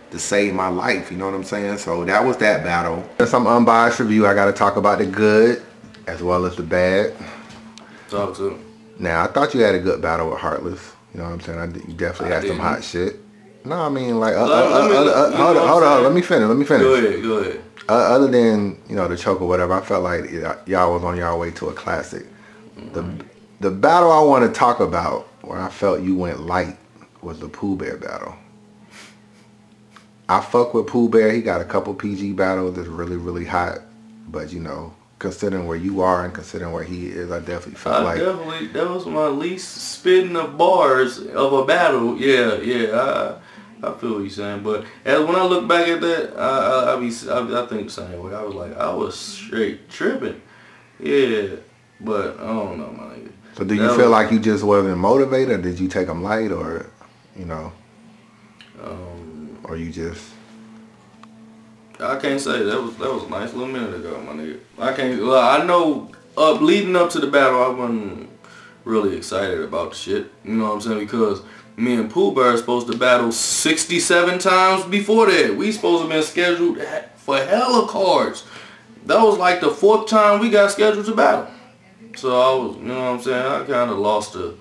to save my life, you know what I'm saying? So that was that battle. There's some unbiased review. I got to talk about the good as well as the bad. Talk to him. Now, I thought you had a good battle with Heartless. You know what I'm saying? You definitely had some hot shit. No, I mean, like, hold on, let me finish. Go ahead. Other than, you know, the choke or whatever, I felt like y'all was on y'all way to a classic. The battle I want to talk about, where I felt you went light, was the Pooh Bear battle. I fuck with Pooh Bear. He got a couple PG battles that's really, really hot. But, you know, considering where you are and considering where he is, I definitely felt like... that was my least spitting of bars of a battle. Yeah, I feel what you're saying. But when I look back at that, I think the same way. I was like, I was straight tripping. Yeah, but I don't know, my nigga. So do you feel like you just wasn't motivated, or did you take them light, or, you know... or you just... I can't say that was a nice little minute ago, my nigga. I know leading up to the battle, I wasn't really excited about the shit. You know what I'm saying? Because me and Pooh Bear are supposed to battle 67 times before that. We supposed to have been scheduled for hella cards. That was like the 4th time we got scheduled to battle. So I was, you know what I'm saying? I kind of lost the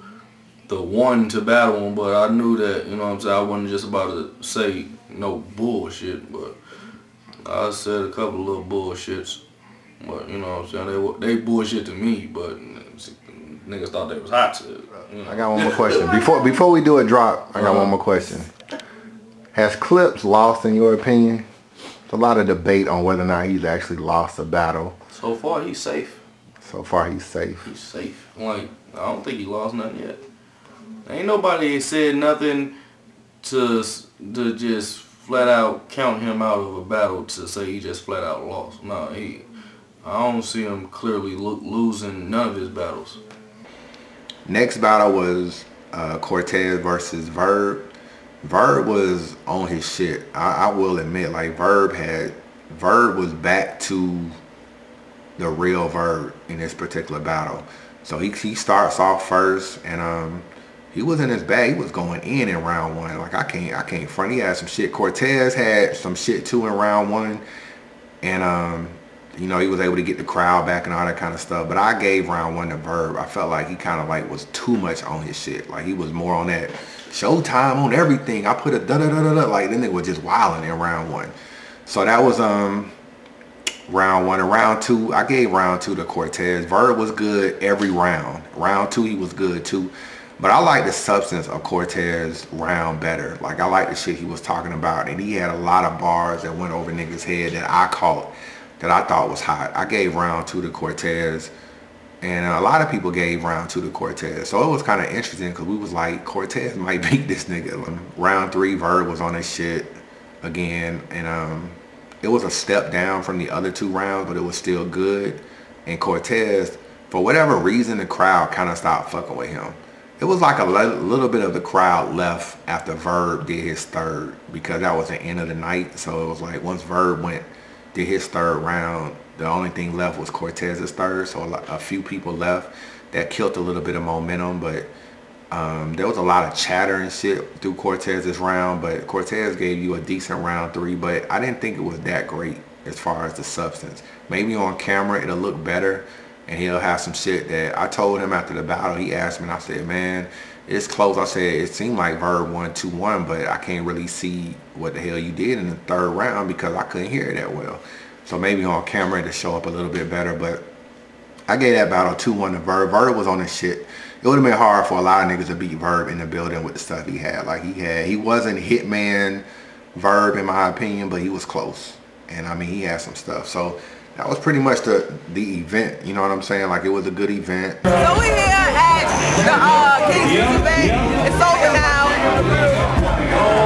one to battle him, but I knew that, you know what I'm saying, I wasn't just about to say no bullshit, but I said a couple of little bullshits, but you know what I'm saying, they bullshit to me, but niggas thought they was hot to it. You know? I got one more question. Before we do a drop, I got one more question. Has Clips lost in your opinion? There's a lot of debate on whether or not he's actually lost a battle. So far he's safe. He's safe. Like, I don't think he lost nothing yet. Ain't nobody said nothing to just flat out count him out of a battle to say he just flat out lost. No, I don't see him clearly losing none of his battles. Next battle was Cortez versus Verb. Verb was on his shit. I will admit, like, Verb was back to the real Verb in this particular battle. So he starts off first, and he was in his bag. He was going in round 1. Like, I can't front. He had some shit. Cortez had some shit too in round 1, and you know, he was able to get the crowd back and all that kind of stuff. But I gave round 1 to Verb. I felt like he kind of like was too much on his shit. Like, he was more on that showtime on everything. I put a da-da-da-da-da. Like, then they were just wilding in round 1. So that was round 1. And round 2, I gave round 2 to Cortez. Verb was good every round. Round 2, he was good too. But I like the substance of Cortez round better. Like, I like the shit he was talking about. And he had a lot of bars that went over niggas' head that I caught, that I thought was hot. I gave round 2 to Cortez. And a lot of people gave round 2 to Cortez. So it was kind of interesting because we was like, Cortez might beat this nigga. Round 3, Verb was on his shit again. And it was a step down from the other 2 rounds, but it was still good. And Cortez, for whatever reason, the crowd kind of stopped fucking with him. It was like a little bit of the crowd left after Verb did his 3rd, because that was the end of the night. So it was like once Verb did his 3rd round, the only thing left was Cortez's 3rd. So a few people left. That killed a little bit of momentum, but there was a lot of chatter and shit through Cortez's round. But Cortez gave you a decent round 3, but I didn't think it was that great as far as the substance. Maybe on camera it'll look better, and he'll have some shit that I told him after the battle. He asked me, and I said, man, it's close. I said, it seemed like Verb won 2-1, but I can't really see what the hell you did in the 3rd round because I couldn't hear it that well. So maybe on camera it'll show up a little bit better, but I gave that battle 2-1 to Verb. Verb was on this shit. It would have been hard for a lot of niggas to beat Verb in the building with the stuff he had. Like he wasn't Hitman Verb in my opinion, but he was close. And I mean, he had some stuff. So that was pretty much the event. You know what I'm saying? Like it was a good event. So we're here at the King's Juice event. It's over now.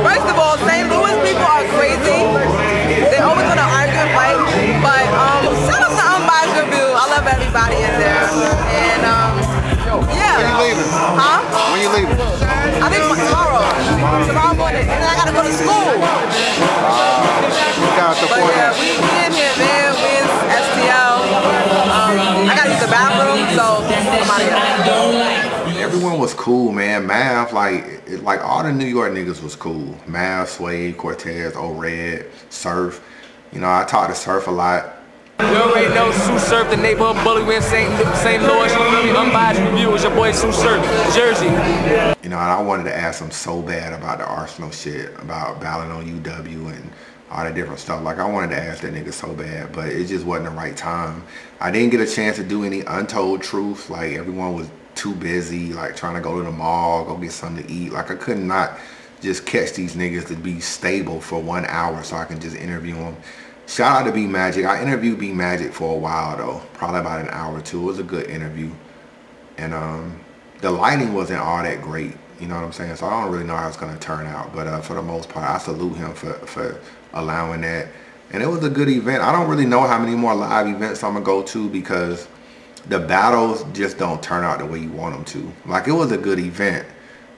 First of all, St. Louis people are crazy. They're always gonna argue and fight. But shout out to Unbiased Review. I love everybody in there. And yeah. When you leaving? Huh? When you leaving? I think tomorrow. Tomorrow morning. And then I gotta go to school. But yeah, we in here, man. We in STL. I gotta use the bathroom, so I'm out of here. Everyone was cool, man. Mav, like all the New York niggas was cool. Mav, Suave, Cortez, O-Red, Surf. You know, I talked to Surf a lot. You already know Sue Surf, the neighborhood bully. We in St. Louis. Unbiased Review is your boy Sue Surf, Jersey. You know, and I wanted to ask him so bad about the Arsenal shit, about battling on UW and all that different stuff. Like, I wanted to ask that nigga so bad, but it just wasn't the right time. I didn't get a chance to do any untold truth. Like, everyone was too busy, like, trying to go to the mall, go get something to eat. Like, I could not just catch these niggas to be stable for 1 hour so I can just interview them. Shout out to B Magic. I interviewed B Magic for a while though, probably about an hour or two. It was a good interview, and the lighting wasn't all that great. You know what I'm saying? So I don't really know how it's gonna turn out, but for the most part, I salute him for allowing that. And it was a good event. I don't really know how many more live events I'm gonna go to because the battles just don't turn out the way you want them to. Like, it was a good event,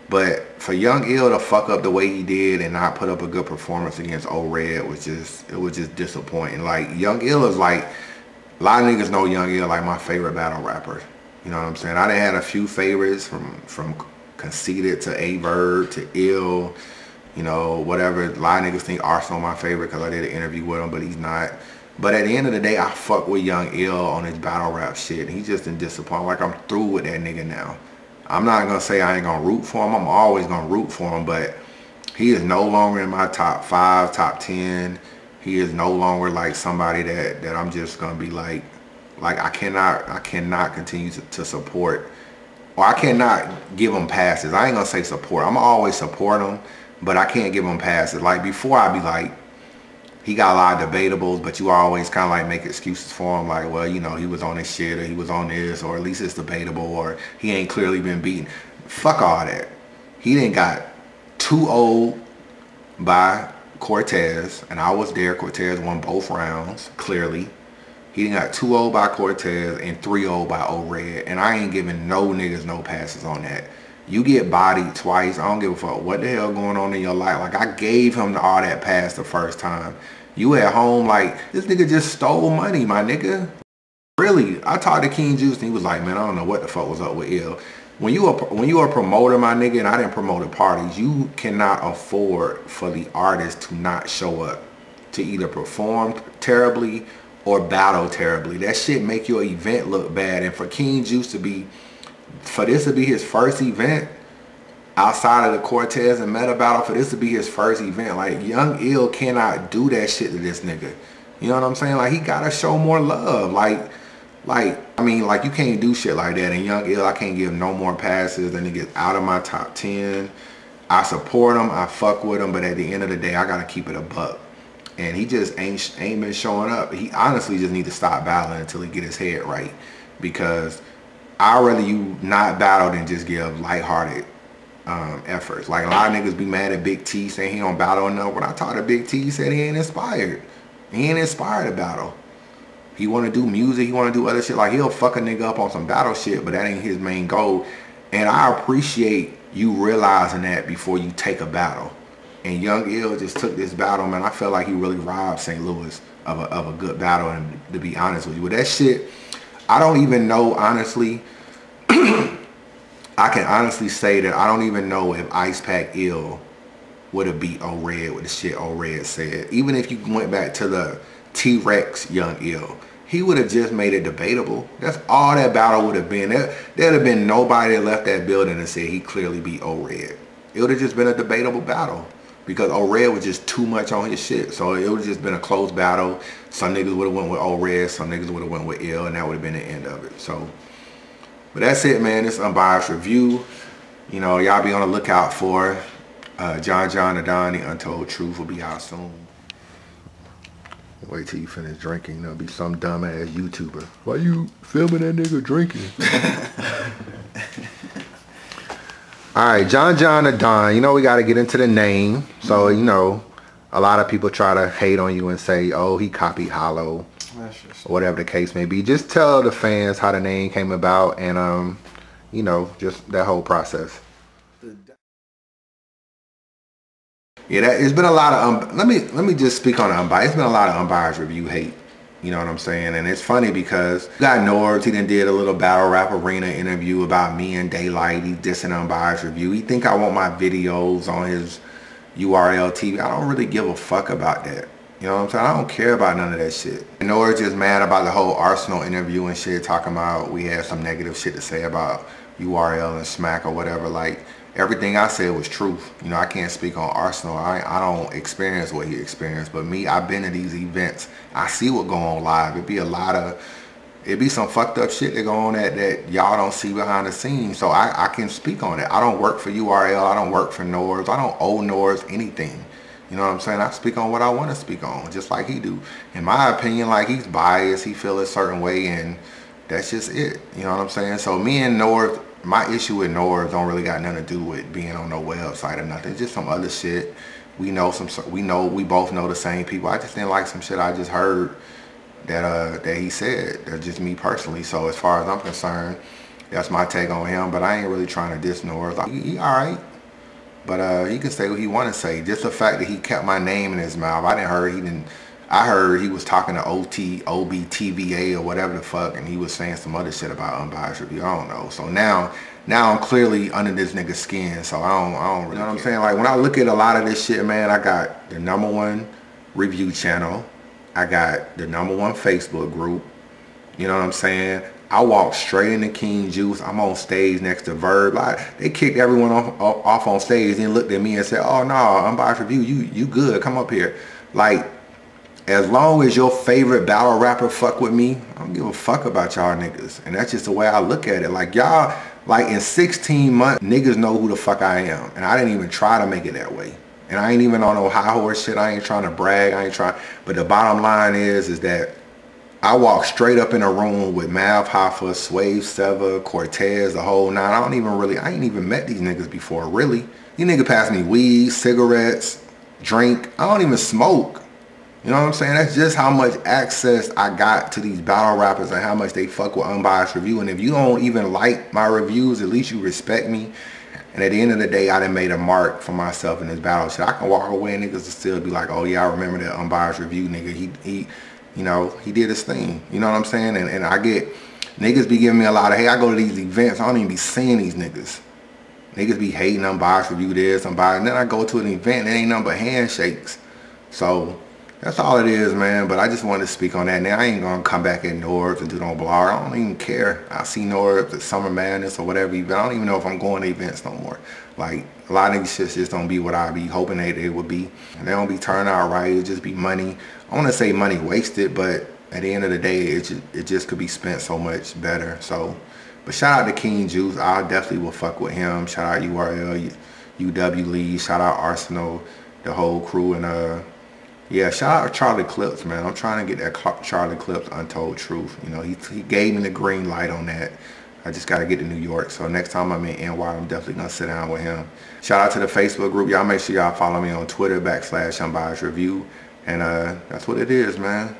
but for Young Ill to fuck up the way he did and not put up a good performance against O-Red was just disappointing. Like, Young Ill is like, a lot of niggas know Young Ill like my favorite battle rapper. You know what I'm saying? I done had a few favorites from Conceited to A-Verb to Ill, you know, whatever. A lot of niggas think Arsenal my favorite because I did an interview with him, but he's not. But at the end of the day, I fuck with Young Ill on his battle rap shit. He's just in disappointment. Like, I'm through with that nigga now. I'm not going to say I ain't going to root for him. I'm always going to root for him, but he is no longer in my top 5, top 10. He is no longer like somebody that I'm just going to be like I cannot continue to support, or I cannot give him passes. I ain't going to say support. I'm always support him, but I can't give him passes. Like, before, I'd be like, he got a lot of debatables, but you always kind of like make excuses for him. Like, well, you know, he was on this shit, or he was on this, or at least it's debatable, or he ain't clearly been beaten. Fuck all that. He done got 2-0 by Cortez, and I was there. Cortez won both rounds, clearly. He done got 2-0 by Cortez and 3-0 by O-Red, and I ain't giving no niggas no passes on that. You get bodied twice. I don't give a fuck what the hell going on in your life. Like, I gave him all that pass the first time. You at home, like, this nigga just stole money, my nigga. Really. I talked to King Juce and he was like, man, I don't know what the fuck was up with Ill. When you are a promoter, my nigga, and I didn't promote the parties, you cannot afford for the artist to not show up, to either perform terribly or battle terribly. That shit make your event look bad. And for King Juce to be, for this to be his first event outside of the Cortez and Meta battle, for this to be his first event, like, Young Ill cannot do that shit to this nigga. You know what I'm saying? Like, he gotta show more love. Like, I mean, like, you can't do shit like that. And Young Ill, I can't give no more passes. That nigga's out of my top 10. I support him, I fuck with him, but at the end of the day, I gotta keep it a buck. And he just ain't been showing up. He honestly just need to stop battling until he get his head right, because I'd rather you not battle than just give lighthearted efforts. Like, a lot of niggas be mad at Big T saying he don't battle enough. When I talked to Big T, he said he ain't inspired. He ain't inspired to battle. He want to do music. He want to do other shit. Like, he'll fuck a nigga up on some battle shit, but that ain't his main goal. And I appreciate you realizing that before you take a battle. And Young Ill just took this battle, man. I felt like he really robbed St. Louis of a good battle. And to be honest with you, with that shit, I don't even know, honestly. I can honestly say that I don't even know if Ice Pack Ill would have beat O-Red with the shit O-Red said. Even if you went back to the T-Rex Young Ill, he would have just made it debatable. That's all that battle would have been. There'd have been nobody that left that building and said he clearly beat O-Red. It would have just been a debatable battle. because O-Red was just too much on his shit. So it would have just been a close battle. Some niggas would have went with O-Red, some niggas would have went with Ill, and that would have been the end of it. So, but that's it, man. This unbiased review. You know, y'all be on the lookout for John the Don, The Untold Truth will be out soon. Wait till you finish drinking. There'll be some dumbass YouTuber. Why you filming that nigga drinking? All right, John the Don. You know, we got to get into the name. So, you know, a lot of people try to hate on you and say, oh, he copied Hollow, or whatever the case may be. Just tell the fans how the name came about and, you know, just that whole process. Yeah, it's been a lot of, let me just speak on the unbiased. It's been a lot of unbiased review hate. You know what I'm saying? And it's funny because you got Norbs, he did a little battle rap arena interview about me and Daylight. He dissing unbiased review. He think I want my videos on his URL TV. I don't really give a fuck about that. You know what I'm saying? I don't care about none of that shit. And Norbs just mad about the whole Arsenal interview and shit, talking about we had some negative shit to say about URL and Smack or whatever. Like, everything I said was truth. You know, I can't speak on Arsenal. I don't experience what he experienced. But me, I've been to these events. I see what go on live. It'd be some fucked up shit that go on that y'all don't see behind the scenes. So I can speak on it. I don't work for URL. I don't work for Norbs. I don't owe Norbs anything. You know what I'm saying? I speak on what I want to speak on, just like he do. In my opinion, like, he's biased. He feel a certain way, and that's just it. You know what I'm saying? So me and Norbs, my issue with Norbs don't really got nothing to do with being on no website or nothing. It's just some other shit. We both know the same people. I just didn't like some shit I just heard that he said. That's just me personally. So as far as I'm concerned, that's my take on him. But I ain't really trying to diss Norbs. Like, he all right. But he can say what he want to say. Just the fact that he kept my name in his mouth. I heard he was talking to OBTVA or whatever the fuck, and he was saying some other shit about unbiased review. I don't know. So now I'm clearly under this nigga's skin. So I don't really, you know what I'm saying? Like, when I look at a lot of this shit, man, I got the #1 review channel. I got the #1 Facebook group. You know what I'm saying? I walked straight into King Juce. I'm on stage next to Verb. Like, they kicked everyone off on stage and looked at me and said, oh no, unbiased review, you good, come up here. Like, as long as your favorite battle rapper fuck with me, I don't give a fuck about y'all niggas. And that's just the way I look at it. Like, y'all, like, in 16 months, niggas know who the fuck I am. And I didn't even try to make it that way. And I ain't even on no high horse shit. I ain't trying to brag. But the bottom line is that I walked straight up in a room with Hoffa, Suave, Sever, Cortez, the whole nine. I ain't even met these niggas before, really. These niggas pass me weed, cigarettes, drink. I don't even smoke. You know what I'm saying? That's just how much access I got to these battle rappers and how much they fuck with unbiased review. And if you don't even like my reviews, at least you respect me. And at the end of the day, I done made a mark for myself in this battle shit. I can walk away and niggas will still be like, oh yeah, I remember that unbiased review nigga. He you know, he did his thing. You know what I'm saying? And I get, niggas be giving me a lot of, hey, I go to these events, I don't even be seeing these niggas. Niggas be hating unbiased review this, unbiased. And then I go to an event, and it ain't nothing but handshakes. So that's all it is, man. But I just wanted to speak on that. Now, I ain't gonna come back at Norbs and do no blog. I don't even care. I see Norbs at Summer Madness or whatever event. I don't even know if I'm going to events no more. Like, a lot of these shit just don't be what I be hoping they would be. And they don't be turning out right. It just be money. I want to say money wasted, but at the end of the day, it just could be spent so much better. So, but shout out to King Juce. I definitely will fuck with him. Shout out URL, UW Lee. Shout out Arsenal, the whole crew. And yeah, shout out Charlie Clips, man. I'm trying to get that Charlie Clips Untold Truth. You know, he gave me the green light on that. I just got to get to New York. So next time I'm in NY, I'm definitely going to sit down with him. Shout out to the Facebook group. Y'all make sure y'all follow me on Twitter /unbiased review. And that's what it is, man.